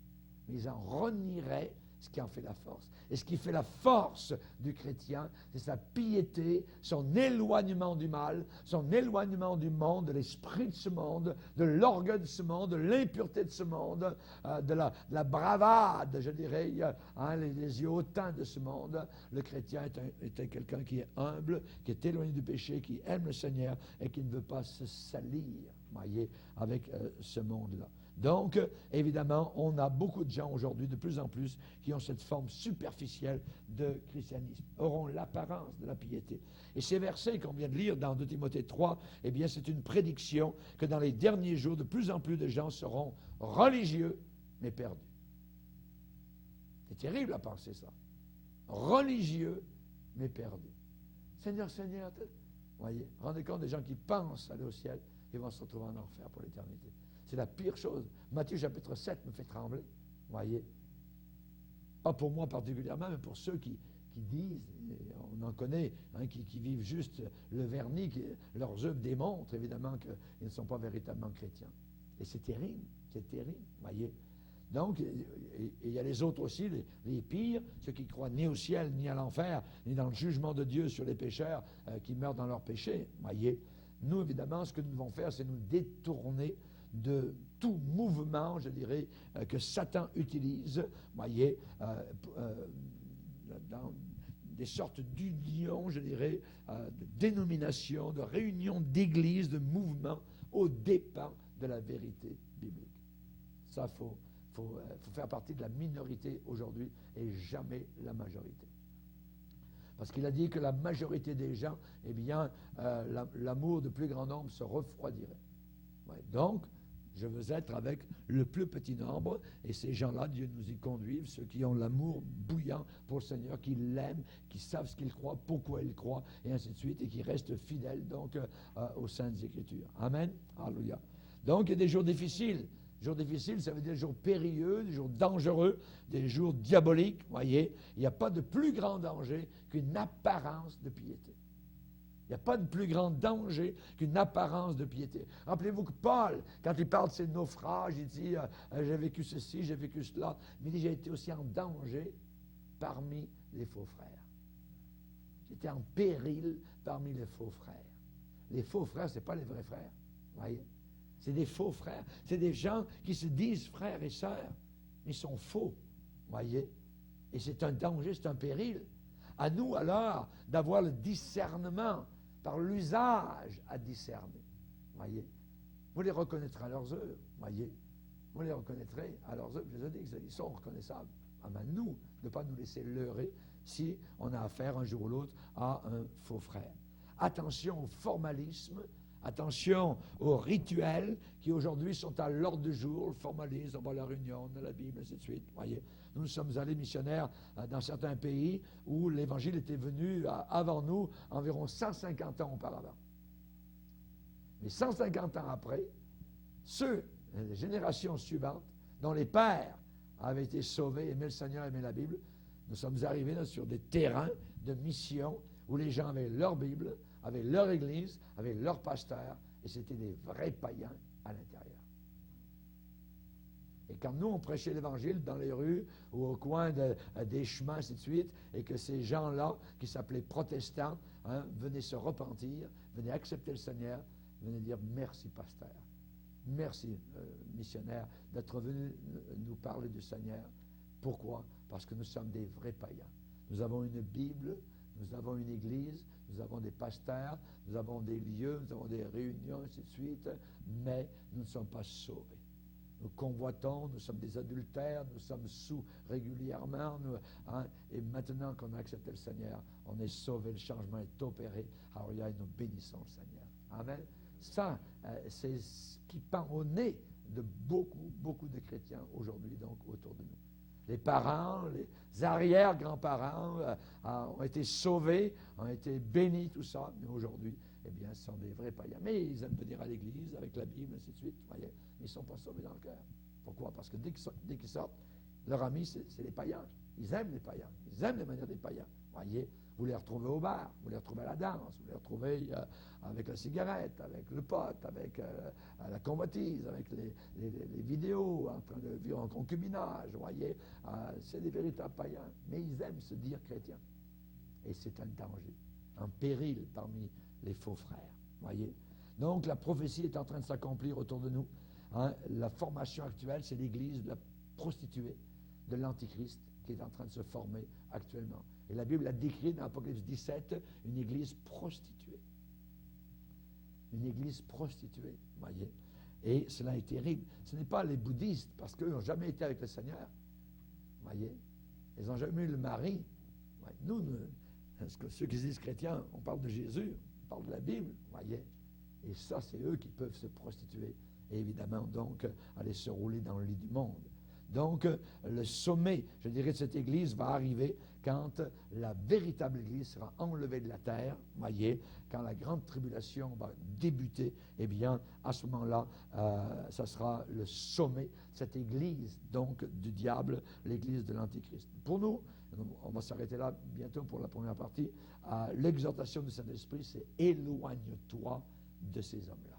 Mais ils en renieraient ce qui en fait la force. Et ce qui fait la force du chrétien, c'est sa piété, son éloignement du mal, son éloignement du monde, de l'esprit de ce monde, de l'orgueil de ce monde, de l'impureté de ce monde, de la bravade, je dirais, les yeux hautains de ce monde. Le chrétien est quelqu'un qui est humble, qui est éloigné du péché, qui aime le Seigneur et qui ne veut pas se salir, voyez, avec ce monde-là. Donc, évidemment, on a beaucoup de gens aujourd'hui, de plus en plus, qui ont cette forme superficielle de christianisme, auront l'apparence de la piété. Et ces versets qu'on vient de lire dans 2 Timothée 3, eh bien, c'est une prédiction que dans les derniers jours, de plus en plus de gens seront religieux, mais perdus. C'est terrible à penser ça. Religieux, mais perdus. Seigneur, Seigneur, voyez, rendez compte des gens qui pensent aller au ciel et vont se retrouver en enfer pour l'éternité. C'est la pire chose. Matthieu chapitre 7 me fait trembler. Voyez. Pas pour moi particulièrement, mais pour ceux qui disent, on en connaît, qui vivent juste le vernis, leurs œuvres démontrent évidemment qu'ils ne sont pas véritablement chrétiens. Et c'est terrible, voyez. Donc, il y a les autres aussi, les pires, ceux qui croient ni au ciel, ni à l'enfer, ni dans le jugement de Dieu sur les pécheurs qui meurent dans leurs péchés, voyez. Nous, évidemment, ce que nous devons faire, c'est nous détourner de tout mouvement, je dirais, que Satan utilise, voyez, dans des sortes d'unions, je dirais, de dénominations, de réunions d'églises, de mouvements, aux dépens de la vérité biblique. Ça, faut faut faire partie de la minorité aujourd'hui et jamais la majorité. Parce qu'il a dit que la majorité des gens, eh bien, l'amour de plus grand nombre se refroidirait. Ouais, donc, je veux être avec le plus petit nombre, et ces gens-là, Dieu nous y conduit, ceux qui ont l'amour bouillant pour le Seigneur, qui l'aiment, qui savent ce qu'ils croient, pourquoi ils croient, et ainsi de suite, et qui restent fidèles donc aux Saintes Écritures. Amen. Alléluia. Donc, il y a des jours difficiles. Jours difficiles, ça veut dire des jours périlleux, des jours dangereux, des jours diaboliques. Voyez, il n'y a pas de plus grand danger qu'une apparence de piété. Il n'y a pas de plus grand danger qu'une apparence de piété. Rappelez-vous que Paul, quand il parle de ses naufrages, il dit j'ai vécu ceci, j'ai vécu cela, mais il dit j'ai été aussi en danger parmi les faux frères. J'étais en péril parmi les faux frères. Les faux frères, ce n'est pas les vrais frères. Voyez? C'est des faux frères. C'est des gens qui se disent frères et sœurs, mais ils sont faux. Voyez? Et c'est un danger, c'est un péril. À nous, alors, d'avoir le discernement par l'usage à discerner. Voyez? Vous les reconnaîtrez à leurs œuvres. Voyez? Vous les reconnaîtrez à leurs œuvres. Je vous ai dit qu'ils sont reconnaissables. Ah ben nous, de ne pas nous laisser leurrer si on a affaire un jour ou l'autre à un faux frère. Attention au formalisme. Attention aux rituels qui aujourd'hui sont à l'ordre du jour, le formalisme, on va à la réunion, on a la Bible, ainsi de suite. Voyez, nous sommes allés missionnaires dans certains pays où l'Évangile était venu avant nous, environ 150 ans auparavant. Mais 150 ans après, les générations suivantes, dont les pères avaient été sauvés, aimaient le Seigneur, aimaient la Bible, nous sommes arrivés là, sur des terrains de mission où les gens avaient leur Bible, avaient leur église, avaient leur pasteur, et c'était des vrais païens à l'intérieur. Et quand nous, on prêchait l'Évangile dans les rues ou au coin des chemins, ainsi de suite, et que ces gens-là, qui s'appelaient protestants, venaient se repentir, venaient accepter le Seigneur, venaient dire merci, pasteur. Merci, missionnaire, d'être venu nous parler du Seigneur. Pourquoi? Parce que nous sommes des vrais païens. Nous avons une Bible, nous avons une église, nous avons des pasteurs, nous avons des lieux, nous avons des réunions, ainsi de suite, mais nous ne sommes pas sauvés. Nous convoitons, nous sommes des adultères, nous sommes sous régulièrement, et maintenant qu'on a accepté le Seigneur, on est sauvé, le changement est opéré. Alléluia, et nous bénissons le Seigneur. Amen. Ça, c'est ce qui pend au nez de beaucoup de chrétiens aujourd'hui, donc, autour de nous. Les parents, les arrière-grands-parents ont été sauvés, ont été bénis, tout ça, mais aujourd'hui, eh bien, ce sont des vrais païens. Mais ils aiment venir à l'église avec la Bible, ainsi de suite, voyez, mais ils ne sont pas sauvés dans le cœur. Pourquoi? Parce que dès qu'ils sortent, leur ami, c'est les païens. Ils aiment les païens, ils aiment les manières des païens. Voyez, vous les retrouvez au bar, vous les retrouvez à la danse, vous les retrouvez avec la cigarette, avec le pot, avec la convoitise, avec les vidéos en train de vivre en concubinage, voyez. C'est des véritables païens, mais ils aiment se dire chrétiens. Et c'est un danger, un péril parmi les faux frères, voyez. Donc la prophétie est en train de s'accomplir autour de nous. La formation actuelle, c'est l'église de la prostituée, de l'Antichrist, qui est en train de se former actuellement. Et la Bible a décrit dans Apocalypse 17 une église prostituée. Une église prostituée, voyez. Et cela est terrible. Ce n'est pas les bouddhistes, parce qu'eux n'ont jamais été avec le Seigneur. Voyez. Ils n'ont jamais eu le mari. Ouais. Nous, ceux qui disent chrétiens, on parle de Jésus, on parle de la Bible, voyez. Et ça, c'est eux qui peuvent se prostituer. Et évidemment, donc, aller se rouler dans le lit du monde. Donc, le sommet, je dirais, de cette Église va arriver quand la véritable Église sera enlevée de la terre, voyez, quand la grande tribulation va débuter, eh bien, à ce moment-là, ça sera le sommet, cette Église, donc, du diable, l'Église de l'Antichrist. Pour nous, on va s'arrêter là bientôt pour la première partie, l'exhortation du Saint-Esprit, c'est « Éloigne-toi de ces hommes-là. »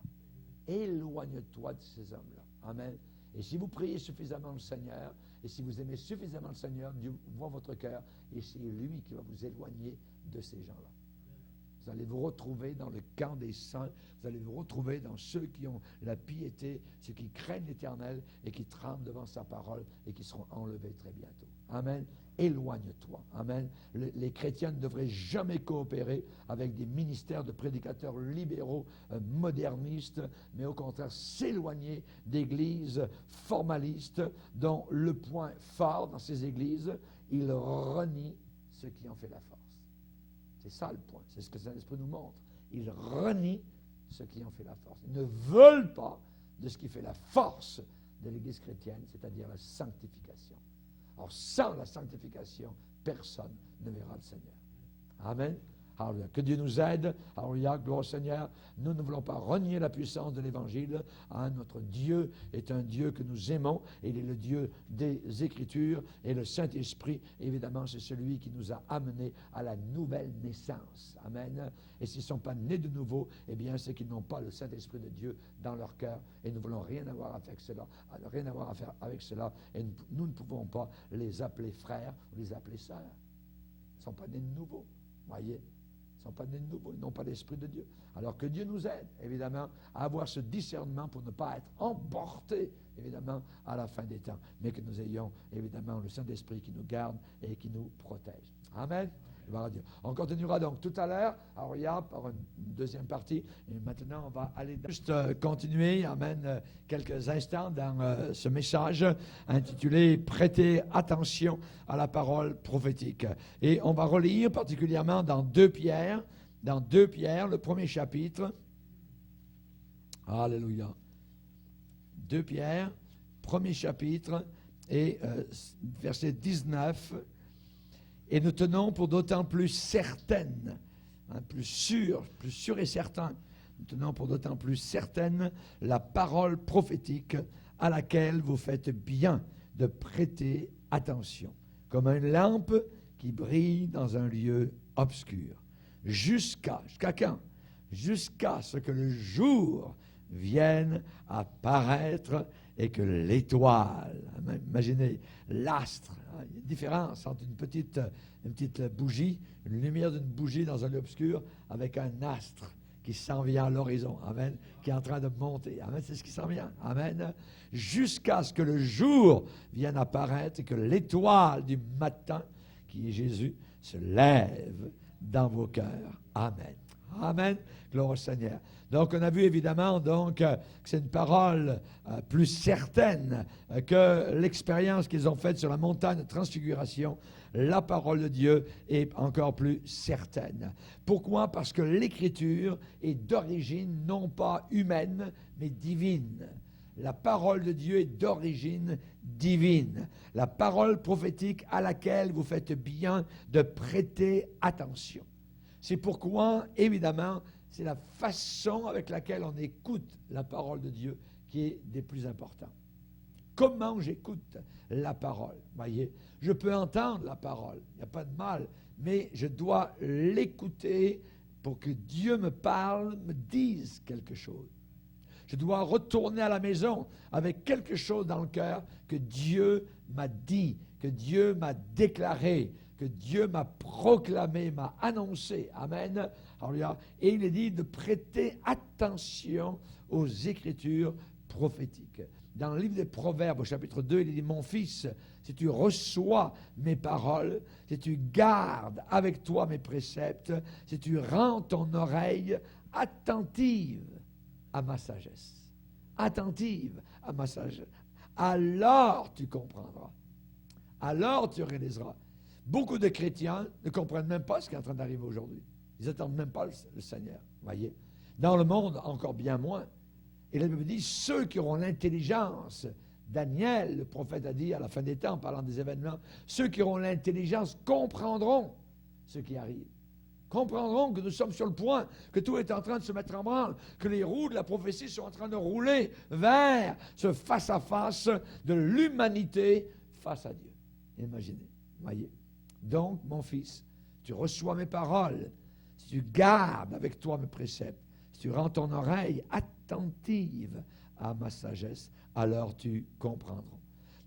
Éloigne-toi de ces hommes-là. Amen. Et si vous priez suffisamment le Seigneur, et si vous aimez suffisamment le Seigneur, Dieu voit votre cœur, et c'est lui qui va vous éloigner de ces gens-là. Vous allez vous retrouver dans le camp des saints. Vous allez vous retrouver dans ceux qui ont la piété, ceux qui craignent l'Éternel et qui tremblent devant sa parole et qui seront enlevés très bientôt. Amen. Éloigne-toi. Amen. Les chrétiens ne devraient jamais coopérer avec des ministères de prédicateurs libéraux, modernistes, mais au contraire s'éloigner d'églises formalistes dont le point fort dans ces églises, ils renient ce qui en fait la force. C'est ça le point. C'est ce que Saint-Esprit nous montre. Ils renient ce qui en fait la force. Ils ne veulent pas de ce qui fait la force de l'Église chrétienne, c'est-à-dire la sanctification. Or, sans la sanctification, personne ne verra le Seigneur. Amen. Alléluia. Que Dieu nous aide. Alléluia. Gloire au Seigneur. Nous ne voulons pas renier la puissance de l'Évangile. Hein, notre Dieu est un Dieu que nous aimons. Il est le Dieu des Écritures. Et le Saint-Esprit, évidemment, c'est celui qui nous a amenés à la nouvelle naissance. Amen. Et s'ils ne sont pas nés de nouveau, eh bien, c'est qu'ils n'ont pas le Saint-Esprit de Dieu dans leur cœur. Et nous ne voulons rien avoir avec cela. Rien avoir à faire avec cela. Et nous ne pouvons pas les appeler frères ou les appeler sœurs. Ils ne sont pas nés de nouveau. Voyez. Ils ne sont pas nés de nouveau, ils n'ont pas l'Esprit de Dieu. Alors que Dieu nous aide, évidemment, à avoir ce discernement pour ne pas être emportés, évidemment, à la fin des temps, mais que nous ayons, évidemment, le Saint-Esprit qui nous garde et qui nous protège. Amen. Gloire à Dieu. On continuera donc tout à l'heure, alors il y a par une deuxième partie, et maintenant on va aller juste continuer, amen, quelques instants dans ce message intitulé « Prêtez attention à la parole prophétique ». Et on va relire particulièrement dans 2 Pierre, le premier chapitre. Alléluia. 2 Pierre, premier chapitre, et verset 19. Et nous tenons pour d'autant plus certaine, plus sûr et certain, nous tenons pour d'autant plus certaine la parole prophétique à laquelle vous faites bien de prêter attention, comme une lampe qui brille dans un lieu obscur. Jusqu'à quand? Jusqu'à ce que le jour vienne à paraître et que l'étoile, imaginez l'astre, il y a une différence entre une petite bougie, une lumière d'une bougie dans un lieu obscur, avec un astre qui s'en vient à l'horizon, amen, qui est en train de monter, amen, c'est ce qui s'en vient, amen, jusqu'à ce que le jour vienne apparaître et que l'étoile du matin, qui est Jésus, se lève dans vos cœurs, amen. Amen. Gloire au Seigneur. Donc, on a vu évidemment que c'est une parole plus certaine que l'expérience qu'ils ont faite sur la montagne de transfiguration. La parole de Dieu est encore plus certaine. Pourquoi? Parce que l'Écriture est d'origine non pas humaine, mais divine. La parole de Dieu est d'origine divine. La parole prophétique à laquelle vous faites bien de prêter attention. C'est pourquoi, évidemment, c'est la façon avec laquelle on écoute la parole de Dieu qui est des plus importants. Comment j'écoute la parole? Voyez, je peux entendre la parole, il n'y a pas de mal, mais je dois l'écouter pour que Dieu me parle, me dise quelque chose. Je dois retourner à la maison avec quelque chose dans le cœur que Dieu m'a dit, que Dieu m'a déclaré, que Dieu m'a proclamé, m'a annoncé. Amen. Et il est dit de prêter attention aux Écritures prophétiques. Dans le livre des Proverbes, au chapitre 2, il est dit, « Mon fils, si tu reçois mes paroles, si tu gardes avec toi mes préceptes, si tu rends ton oreille attentive à ma sagesse. » Attentive à ma sagesse. Alors tu comprendras. Alors tu réaliseras. Beaucoup de chrétiens ne comprennent même pas ce qui est en train d'arriver aujourd'hui. Ils n'attendent même pas le Seigneur. Voyez. Dans le monde, encore bien moins. Et la Bible dit, ceux qui auront l'intelligence, Daniel, le prophète a dit à la fin des temps, en parlant des événements, ceux qui auront l'intelligence comprendront ce qui arrive. Comprendront que nous sommes sur le point, que tout est en train de se mettre en branle, que les roues de la prophétie sont en train de rouler vers ce face-à-face de l'humanité face à Dieu. Imaginez, voyez. Donc, mon fils, tu reçois mes paroles, si tu gardes avec toi mes préceptes, si tu rends ton oreille attentive à ma sagesse, alors tu comprendras.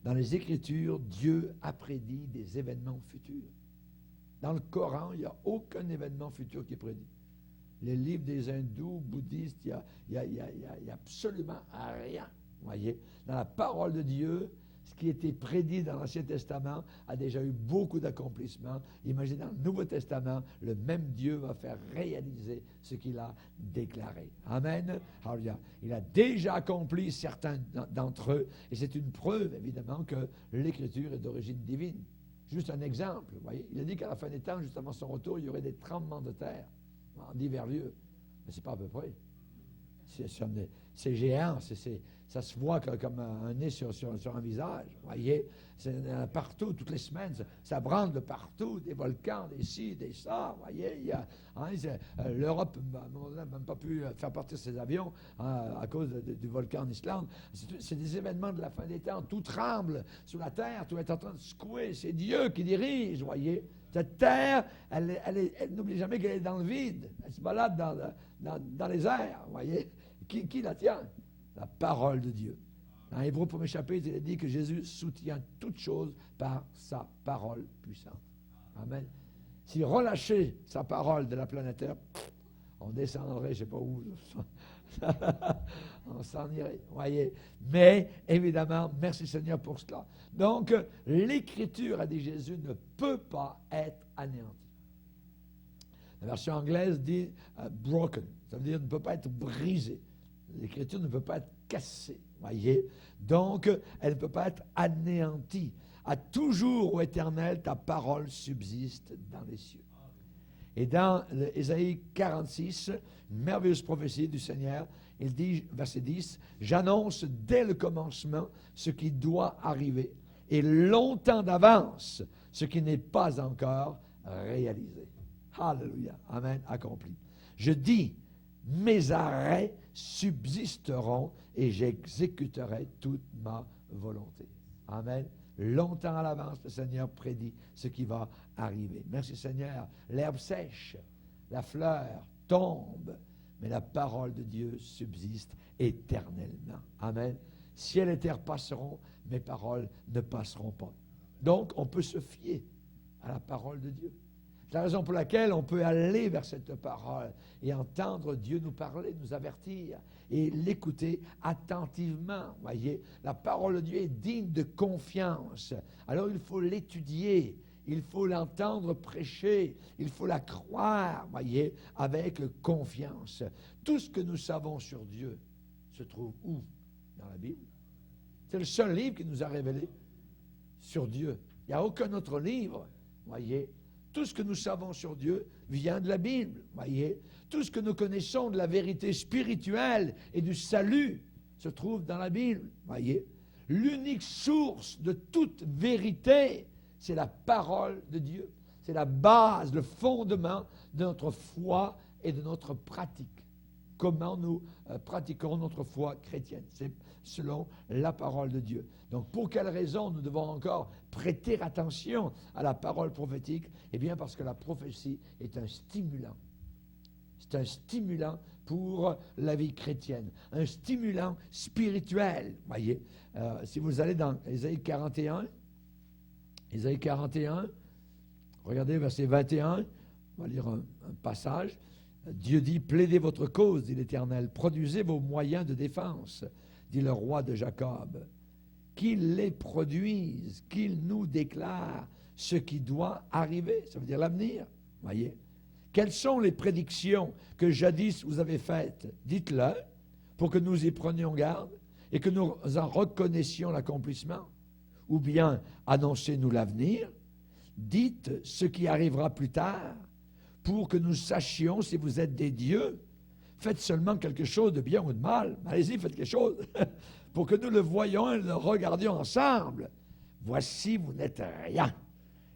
Dans les Écritures, Dieu a prédit des événements futurs. Dans le Coran, il n'y a aucun événement futur qui est prédit. les livres des hindous, bouddhistes, il y a absolument rien. Voyez, dans la parole de Dieu, ce qui était prédit dans l'Ancien Testament a déjà eu beaucoup d'accomplissements. Imaginez, dans le Nouveau Testament, le même Dieu va faire réaliser ce qu'il a déclaré. Amen. Alléluia. Il a déjà accompli certains d'entre eux, et c'est une preuve, évidemment, que l'Écriture est d'origine divine. Juste un exemple, vous voyez. Il a dit qu'à la fin des temps, juste avant son retour, il y aurait des tremblements de terre en divers lieux. Mais c'est pas à peu près. C'est géant, ça se voit comme un nez sur un visage. Vous voyez, c'est partout, toutes les semaines, ça brande de partout, des volcans, des ci, des ça. Vous voyez, l'Europe n'a même pas pu faire partir ses avions à cause du volcan en Islande. C'est des événements de la fin des temps. Tout tremble sous la terre, tout est en train de secouer. C'est Dieu qui dirige, vous voyez. Cette terre, elle n'oublie jamais qu'elle est dans le vide. Elle se balade dans les airs, vous voyez. Qui la tient? La parole de Dieu. Dans Hébreux 1er chapitre, il est dit que Jésus soutient toutes choses par sa parole puissante. Amen. S'il relâchait sa parole de la planète Terre, on descendrait, je ne sais pas où. On s'en irait, voyez. Mais, évidemment, merci Seigneur pour cela. Donc, l'Écriture, a dit Jésus, ne peut pas être anéantie. La version anglaise dit broken. Ça veut dire ne peut pas être brisée. L'Écriture ne peut pas être cassée, voyez. Donc, elle ne peut pas être anéantie. À toujours, ô Éternel, ta parole subsiste dans les cieux. Et dans Ésaïe 46, une merveilleuse prophétie du Seigneur, il dit, verset 10, « J'annonce dès le commencement ce qui doit arriver, et longtemps d'avance ce qui n'est pas encore réalisé. » Alléluia. Amen. Accompli. Je dis, mes arrêts subsisteront et j'exécuterai toute ma volonté. Amen. Longtemps à l'avance, le Seigneur prédit ce qui va arriver. Merci Seigneur. L'herbe sèche, la fleur tombe, mais la parole de Dieu subsiste éternellement. Amen. Ciel et terre passeront, mes paroles ne passeront pas. Donc, on peut se fier à la parole de Dieu. C'est la raison pour laquelle on peut aller vers cette parole et entendre Dieu nous parler, nous avertir et l'écouter attentivement. Voyez, la parole de Dieu est digne de confiance. Alors il faut l'étudier, il faut l'entendre prêcher, il faut la croire, voyez, avec confiance. Tout ce que nous savons sur Dieu se trouve où? Dans la Bible. C'est le seul livre qui nous a révélé sur Dieu. Il n'y a aucun autre livre, voyez. Tout ce que nous savons sur Dieu vient de la Bible, voyez. Tout ce que nous connaissons de la vérité spirituelle et du salut se trouve dans la Bible, voyez. L'unique source de toute vérité, c'est la parole de Dieu. C'est la base, le fondement de notre foi et de notre pratique. Comment nous pratiquons notre foi chrétienne. C'est selon la parole de Dieu. Donc, pour quelle raison nous devons encore prêter attention à la parole prophétique? Eh bien, parce que la prophétie est un stimulant. C'est un stimulant pour la vie chrétienne. Un stimulant spirituel. Voyez, si vous allez dans Ésaïe 41, regardez verset 21, on va lire un passage. Dieu dit, plaidez votre cause, dit l'Éternel, produisez vos moyens de défense, dit le roi de Jacob. Qu'il les produise, qu'il nous déclare ce qui doit arriver. Ça veut dire l'avenir, voyez. Quelles sont les prédictions que jadis vous avez faites? Dites-le, pour que nous y prenions garde et que nous en reconnaissions l'accomplissement. Ou bien, annoncez-nous l'avenir, dites ce qui arrivera plus tard, pour que nous sachions si vous êtes des dieux. Faites seulement quelque chose de bien ou de mal. Allez-y, faites quelque chose. Pour que nous le voyions et le regardions ensemble. Voici, vous n'êtes rien,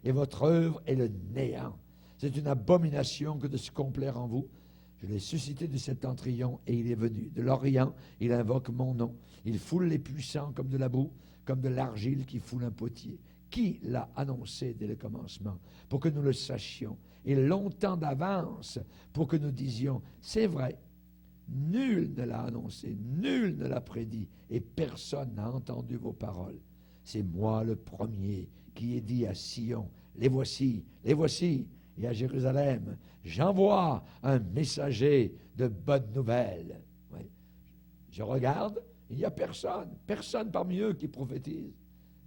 et votre œuvre est le néant. C'est une abomination que de se complaire en vous. Je l'ai suscité du septentrion, et il est venu. De l'Orient, il invoque mon nom. Il foule les puissants comme de la boue, comme de l'argile qui foule un potier. Qui l'a annoncé dès le commencement, pour que nous le sachions, et longtemps d'avance, pour que nous disions, c'est vrai, nul ne l'a annoncé, nul ne l'a prédit, et personne n'a entendu vos paroles. C'est moi le premier qui ai dit à Sion, les voici, et à Jérusalem, j'envoie un messager de bonnes nouvelles. Oui. Je regarde, il n'y a personne parmi eux qui prophétise,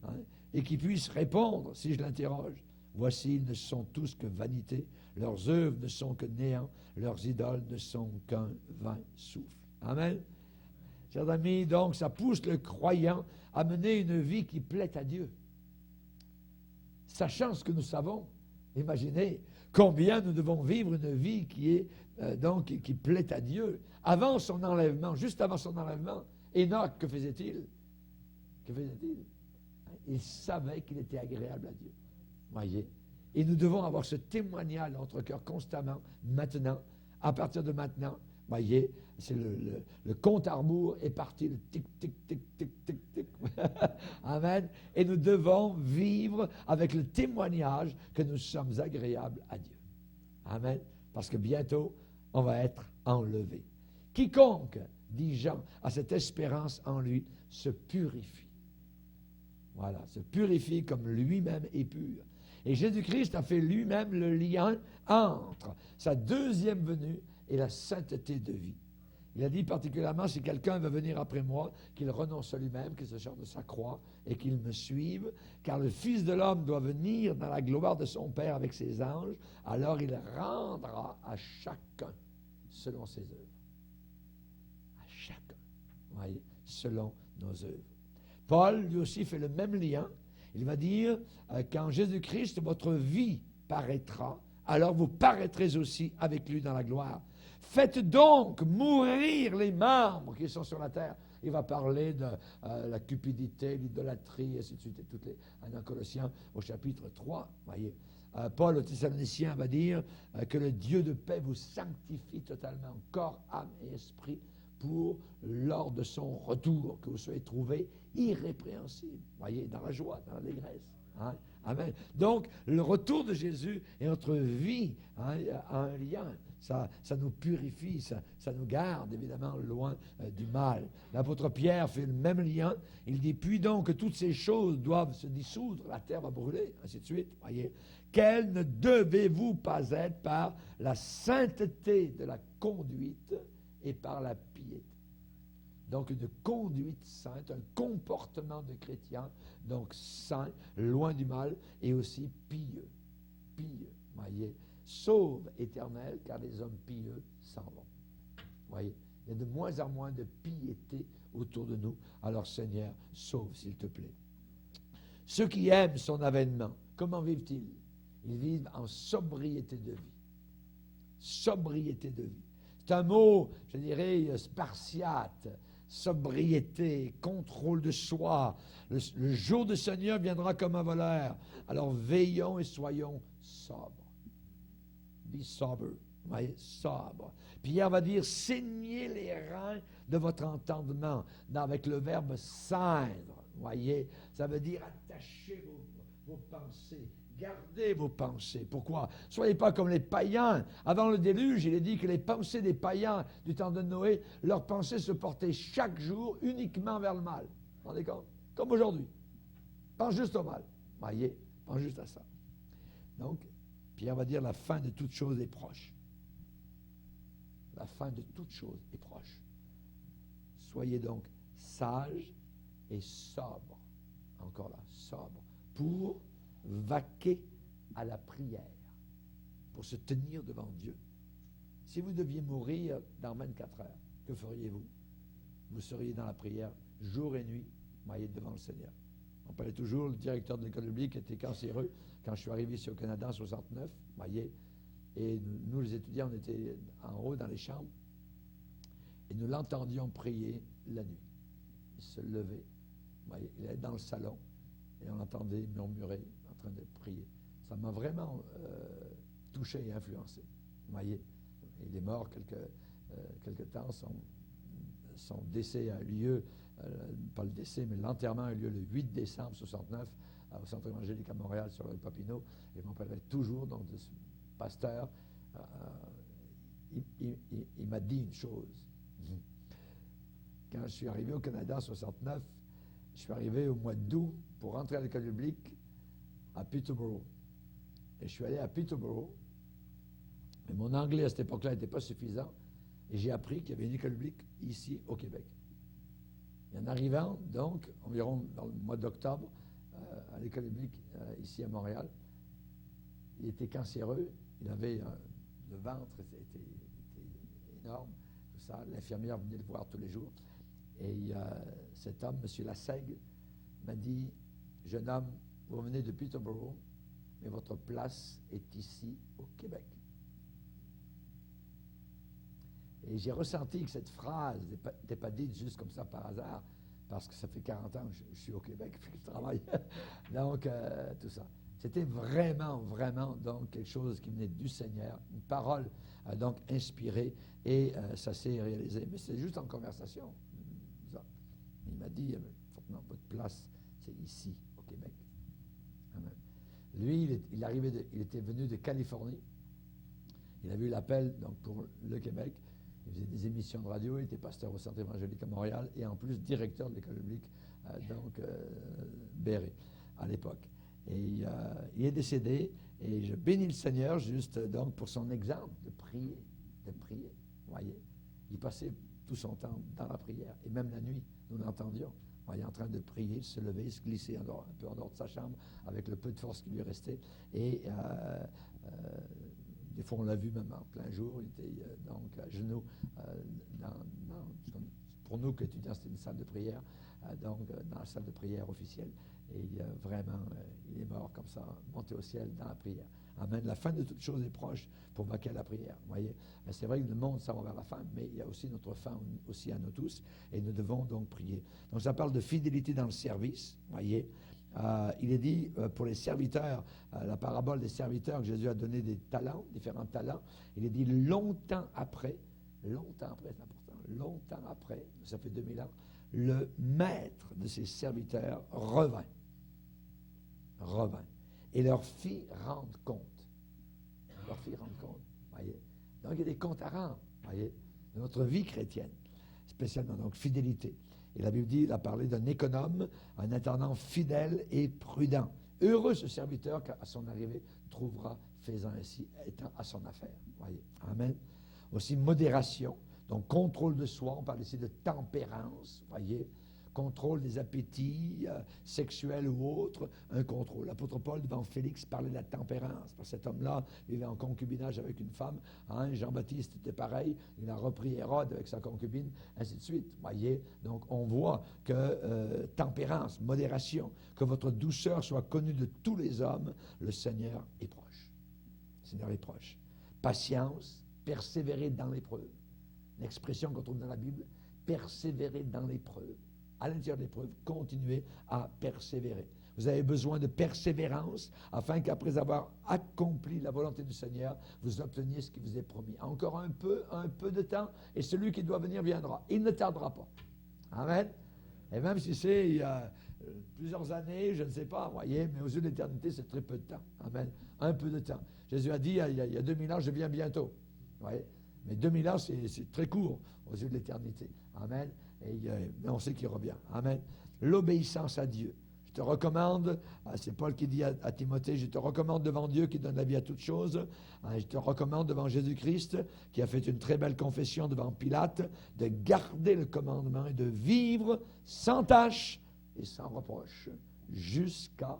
hein, et qui puisse répondre si je l'interroge. Voici, ils ne sont tous que vanité, leurs œuvres ne sont que néant, leurs idoles ne sont qu'un vain souffle. Amen. Chers amis, donc, ça pousse le croyant à mener une vie qui plaît à Dieu. Sachant ce que nous savons, imaginez combien nous devons vivre une vie qui est qui plaît à Dieu. Avant son enlèvement, juste avant son enlèvement, Enoch, que faisait-il? Que faisait-il? Il savait qu'il était agréable à Dieu. Voyez? Et nous devons avoir ce témoignage dans notre cœur constamment, maintenant, à partir de maintenant. Voyez, c'est le compte à rebours est parti, le tic, tic, tic, tic, tic, tic. Amen. Et nous devons vivre avec le témoignage que nous sommes agréables à Dieu. Amen. Parce que bientôt, on va être enlevé. Quiconque, dit Jean, a cette espérance en lui, se purifie. Voilà, se purifie comme lui-même est pur. Et Jésus-Christ a fait lui-même le lien entre sa deuxième venue et la sainteté de vie. Il a dit particulièrement, si quelqu'un veut venir après moi, qu'il renonce à lui-même, qu'il se charge de sa croix et qu'il me suive, car le Fils de l'homme doit venir dans la gloire de son Père avec ses anges, alors il rendra à chacun selon ses œuvres. À chacun, voyez, selon nos œuvres. Paul, lui aussi, fait le même lien. Il va dire, quand Jésus-Christ, votre vie paraîtra, alors vous paraîtrez aussi avec lui dans la gloire. Faites donc mourir les membres qui sont sur la terre. Il va parler de la cupidité, l'idolâtrie, et ainsi de suite, et toutes les, dans Colossiens au chapitre 3. Voyez. Paul au Thessaloniciens va dire que le Dieu de paix vous sanctifie totalement, corps, âme et esprit, pour lors de son retour, que vous soyez trouvés irrépréhensibles. Voyez, dans la joie, dans l'allégresse. Hein? Amen. Donc, le retour de Jésus et notre vie a un lien. Ça nous purifie, ça nous garde évidemment loin du mal. L'apôtre Pierre fait le même lien. Il dit, puis donc que toutes ces choses doivent se dissoudre, la terre va brûler, ainsi de suite. Voyez, quelles ne devez-vous pas être par la sainteté de la conduite et par la piété. Donc une conduite sainte, un comportement de chrétien, donc saint, loin du mal, et aussi pieux. Pieux, voyez. Sauve éternel, car les hommes pieux s'en vont. Voyez, il y a de moins en moins de piété autour de nous. Alors Seigneur, sauve s'il te plaît. Ceux qui aiment son avènement, comment vivent-ils? Ils vivent en sobriété de vie. Sobriété de vie. C'est un mot, je dirais, spartiate, sobriété, contrôle de soi. Le jour du Seigneur viendra comme un voleur. Alors veillons et soyons sobres. Be sober. Voyez, sobre. Pierre va dire, saignez les reins de votre entendement, avec le verbe ceindre. Voyez, ça veut dire attacher vos pensées. Gardez vos pensées. Pourquoi? Soyez pas comme les païens. Avant le déluge, il est dit que les pensées des païens du temps de Noé, leurs pensées se portaient chaque jour uniquement vers le mal. Vous vous rendez compte? Comme aujourd'hui. Pense juste au mal. Voyez, pense juste à ça. Donc, Pierre va dire la fin de toute chose est proche. La fin de toute chose est proche. Soyez donc sages et sobres. Encore là, sobres. Pour vaquer à la prière, pour se tenir devant Dieu. Si vous deviez mourir dans 24 heures, que feriez-vous? Vous seriez dans la prière jour et nuit, voyez, devant le Seigneur. On parlait toujours, le directeur de l'école biblique était cancéreux quand je suis arrivé ici au Canada en 69, voyez, et nous les étudiants, on était en haut dans les chambres, et nous l'entendions prier la nuit. Il se levait, voyez, il allait dans le salon, et on l'entendait murmurer, en train de prier. Ça m'a vraiment touché et influencé. Vous voyez, il est mort quelque temps. Son décès a eu lieu, pas le décès, mais l'enterrement a eu lieu le 8 décembre 69 au Centre évangélique à Montréal sur le Papineau. Et mon père est toujours, donc, de ce pasteur, il m'a dit une chose. Quand je suis arrivé au Canada en 69, je suis arrivé au mois d'août pour rentrer à l'école biblique à Peterborough. Et je suis allé à Peterborough Mais mon anglais à cette époque-là n'était pas suffisant. Et j'ai appris qu'il y avait une école biblique ici au Québec. Et en arrivant, donc, environ dans le mois d'octobre, à l'école biblique ici à Montréal, il était cancéreux. Il avait le ventre était énorme, tout ça. L'infirmière venait le voir tous les jours. Et cet homme, M. Lassègue, m'a dit, jeune homme, vous venez de Peterborough, mais votre place est ici au Québec. Et j'ai ressenti que cette phrase n'était pas dite juste comme ça par hasard, parce que ça fait 40 ans que je suis au Québec, puis que je travaille. Donc, tout ça. C'était vraiment, vraiment, donc, quelque chose qui venait du Seigneur, une parole, donc, inspirée, et ça s'est réalisé. Mais c'est juste en conversation. Il m'a dit, non, votre place, c'est ici, au Québec. Amen. Lui, il était venu de Californie. Il a vu l'appel, donc, pour le Québec. Il faisait des émissions de radio, il était pasteur au Centre évangélique à Montréal et en plus directeur de l'école biblique, Béret, à l'époque. Et il est décédé et je bénis le Seigneur juste donc pour son exemple de prier. Vous voyez. Il passait tout son temps dans la prière et même la nuit, nous l'entendions. Il est en train de prier, se lever, se glisser un peu en dehors de sa chambre avec le peu de force qui lui restait. Et des fois, on l'a vu même en plein jour. Il était donc à genoux. Pour nous, qu'étudiants, c'était une salle de prière. Donc, dans la salle de prière officielle. Et vraiment, il est mort comme ça, monté au ciel dans la prière. Amen. La fin de toute chose est proche pour vaquer à la prière. Vous voyez, c'est vrai que le monde s'en va vers la fin, mais il y a aussi notre fin aussi à nous tous. Et nous devons donc prier. Donc, ça parle de fidélité dans le service. Vous voyez. Il est dit pour les serviteurs, la parabole des serviteurs que Jésus a donné des talents, différents talents. Il est dit longtemps après, c'est important, longtemps après, ça fait 2000 ans, le maître de ses serviteurs revint et leur fit rendre compte. Voyez. Donc il y a des comptes à rendre, voyez, de notre vie chrétienne, spécialement donc fidélité. Et la Bible dit, il a parlé d'un économe, un intendant fidèle et prudent. Heureux ce serviteur qu'à son arrivée trouvera faisant ainsi, étant à son affaire. Voyez. Amen. Aussi modération, donc contrôle de soi, on parle ici de tempérance, voyez, contrôle des appétits sexuels ou autres, un contrôle. L'apôtre Paul, devant Félix, parlait de la tempérance, parce que cet homme-là vivait en concubinage avec une femme. Hein, Jean-Baptiste était pareil, il a repris Hérode avec sa concubine, ainsi de suite. Voyez, donc on voit que tempérance, modération, que votre douceur soit connue de tous les hommes, le Seigneur est proche. Le Seigneur est proche. Patience, persévérer dans l'épreuve. L'expression qu'on trouve dans la Bible, persévérer dans l'épreuve. À l'intérieur de l'épreuve, continuez à persévérer. Vous avez besoin de persévérance afin qu'après avoir accompli la volonté du Seigneur, vous obteniez ce qui vous est promis. Encore un peu de temps, et celui qui doit venir viendra. Il ne tardera pas. Amen. Et même si c'est il y a plusieurs années, je ne sais pas, voyez, mais aux yeux de l'éternité, c'est très peu de temps. Amen. Un peu de temps. Jésus a dit, il y a 2000 ans, je viens bientôt. Voyez. Mais 2000 ans, c'est très court aux yeux de l'éternité. Amen. Mais on sait qu'il revient. Amen. L'obéissance à Dieu. Je te recommande, c'est Paul qui dit à Timothée, je te recommande devant Dieu qui donne la vie à toutes choses. Je te recommande devant Jésus-Christ, qui a fait une très belle confession devant Pilate, de garder le commandement et de vivre sans tâche et sans reproche jusqu'à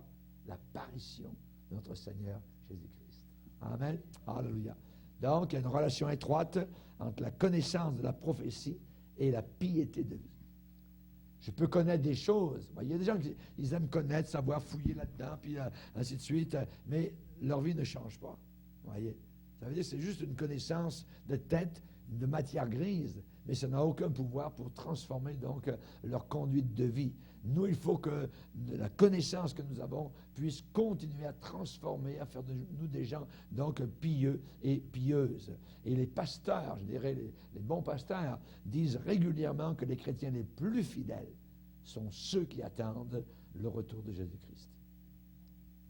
l'apparition de notre Seigneur Jésus-Christ. Amen. Alléluia. Donc, il y a une relation étroite entre la connaissance de la prophétie et la piété de vie. Je peux connaître des choses. Il y a des gens qui ils aiment connaître, savoir fouiller là-dedans, puis ainsi de suite, mais leur vie ne change pas. Voyez? Ça veut dire que c'est juste une connaissance de tête, de matière grise, mais ça n'a aucun pouvoir pour transformer donc leur conduite de vie. Nous, il faut que la connaissance que nous avons puisse continuer à transformer, à faire de nous des gens donc pieux et pieuses. Et les pasteurs, je dirais les bons pasteurs, disent régulièrement que les chrétiens les plus fidèles sont ceux qui attendent le retour de Jésus-Christ.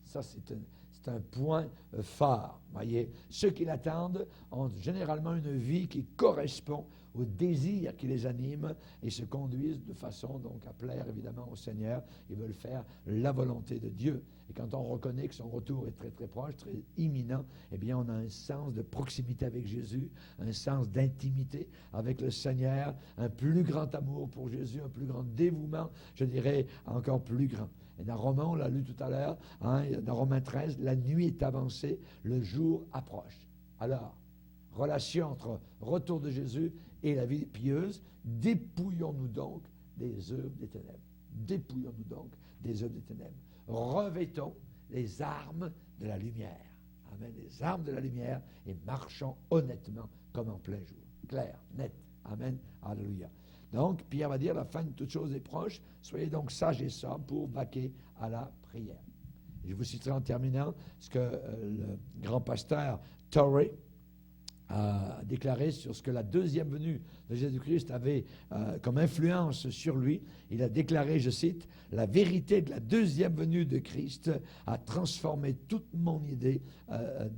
Ça, c'est un point fort, voyez. Ceux qui l'attendent ont généralement une vie qui correspond aux désirs qui les animent et se conduisent de façon donc à plaire évidemment au Seigneur. Ils veulent faire la volonté de Dieu. Et quand on reconnaît que son retour est très très proche, très imminent, eh bien on a un sens de proximité avec Jésus, un sens d'intimité avec le Seigneur, un plus grand amour pour Jésus, un plus grand dévouement, je dirais encore plus grand. Et dans Romains, on l'a lu tout à l'heure, dans Romains 13, la nuit est avancée, le jour approche. Alors, relation entre retour de Jésus et la vie pieuse, dépouillons-nous donc des œuvres des ténèbres. Dépouillons-nous donc des œuvres des ténèbres. Revêtons les armes de la lumière. Amen. Les armes de la lumière et marchons honnêtement comme en plein jour. Clair, net. Amen. Alléluia. Donc, Pierre va dire, la fin de toute chose est proche. Soyez donc sages et sobres pour vaquer à la prière. Et je vous citerai en terminant ce que le grand pasteur Torrey a déclaré sur ce que la deuxième venue de Jésus-Christ avait comme influence sur lui. Il a déclaré, je cite, « La vérité de la deuxième venue de Christ a transformé toute mon idée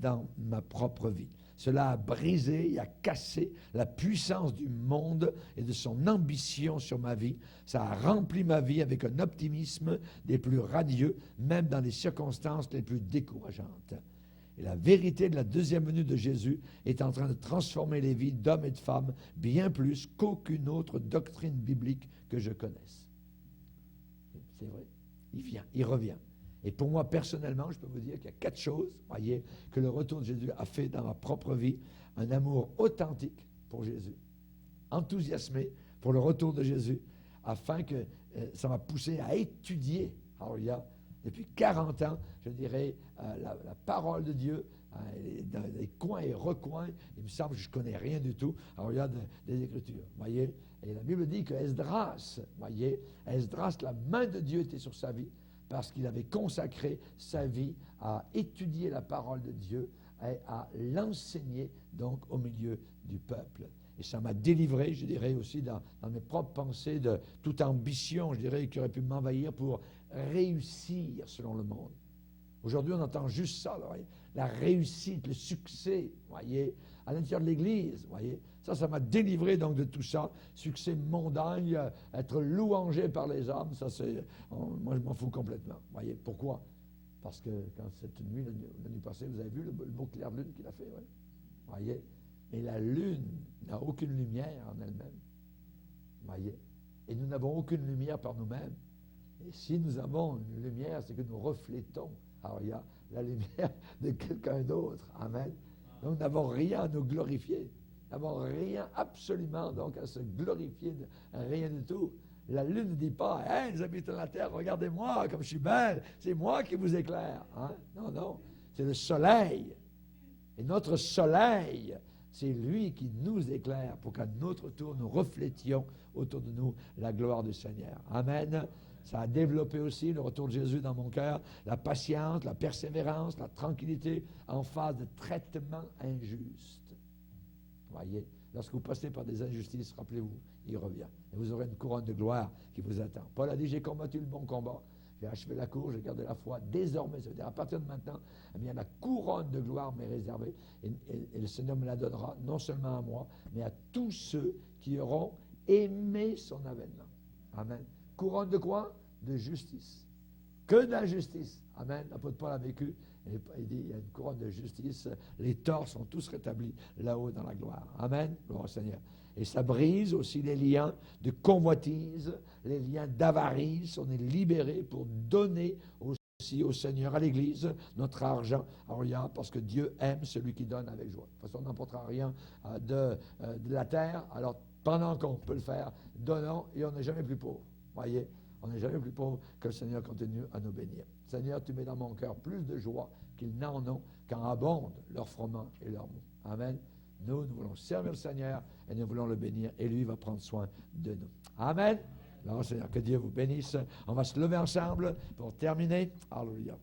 dans ma propre vie. Cela a brisé et a cassé la puissance du monde et de son ambition sur ma vie. Ça a rempli ma vie avec un optimisme des plus radieux, même dans les circonstances les plus décourageantes. » Et la vérité de la deuxième venue de Jésus est en train de transformer les vies d'hommes et de femmes bien plus qu'aucune autre doctrine biblique que je connaisse. C'est vrai, il vient, il revient. Et pour moi, personnellement, je peux vous dire qu'il y a 4 choses, voyez, que le retour de Jésus a fait dans ma propre vie. Un amour authentique pour Jésus, enthousiasmé pour le retour de Jésus, afin que ça m'a poussé à étudier, alléluia, depuis 40 ans, je dirais, la parole de Dieu, dans les coins et recoins. Il me semble que je ne connais rien du tout. Alors, il y a des Écritures, voyez. Et la Bible dit que Esdras, voyez, Esdras, la main de Dieu était sur sa vie parce qu'il avait consacré sa vie à étudier la parole de Dieu et à l'enseigner donc au milieu du peuple. Et ça m'a délivré, je dirais aussi, dans mes propres pensées de toute ambition, je dirais, qui aurait pu m'envahir pour réussir selon le monde. Aujourd'hui, on entend juste ça, là, voyez, la réussite, le succès, voyez, à l'intérieur de l'Église, voyez. Ça m'a délivré donc de tout ça. Succès mondain, être louangé par les hommes, ça c'est, moi je m'en fous complètement. Voyez, pourquoi? Parce que quand cette nuit, la nuit passée, vous avez vu le beau clair de lune qu'il a fait, ouais. Voyez. Mais la lune n'a aucune lumière en elle-même. Voyez. Et nous n'avons aucune lumière par nous-mêmes. Et si nous avons une lumière, c'est que nous reflétons, alors il y a la lumière de quelqu'un d'autre. Amen. Donc nous n'avons rien à nous glorifier. Nous n'avons rien absolument donc à se glorifier, rien du tout. La lune ne dit pas, « Hey, les habitants de la terre, regardez-moi comme je suis belle, c'est moi qui vous éclaire. » Hein? Non, non, c'est le soleil. Et notre soleil, c'est lui qui nous éclaire pour qu'à notre tour, nous reflétions autour de nous la gloire du Seigneur. Amen. Ça a développé aussi, le retour de Jésus dans mon cœur, la patience, la persévérance, la tranquillité en face de traitements injustes. Voyez, lorsque vous passez par des injustices, rappelez-vous, il revient. Et vous aurez une couronne de gloire qui vous attend. Paul a dit, j'ai combattu le bon combat, j'ai achevé la course, j'ai gardé la foi. Désormais, ça veut dire à partir de maintenant, eh bien, la couronne de gloire m'est réservée. Et le Seigneur me la donnera, non seulement à moi, mais à tous ceux qui auront aimé son avènement. Amen. Couronne de quoi? De justice. Que d'injustice. Amen. L'apôtre Paul a vécu. Et il dit, il y a une couronne de justice. Les torts sont tous rétablis là-haut dans la gloire. Amen. Gloire au Seigneur. Et ça brise aussi les liens de convoitise, les liens d'avarice. On est libéré pour donner aussi au Seigneur, à l'Église, notre argent. Alors, parce que Dieu aime celui qui donne avec joie. De toute façon, on n'emportera rien de la terre. Alors, pendant qu'on peut le faire, donnons et on n'est jamais plus pauvre. Voyez, on n'est jamais plus pauvre que le Seigneur continue à nous bénir. Seigneur, tu mets dans mon cœur plus de joie qu'ils n'en ont quand abondent leurs froment et leurs mots. Amen. Nous voulons servir le Seigneur et nous voulons le bénir et lui va prendre soin de nous. Amen. Alors, Seigneur, que Dieu vous bénisse. On va se lever ensemble pour terminer. Alléluia.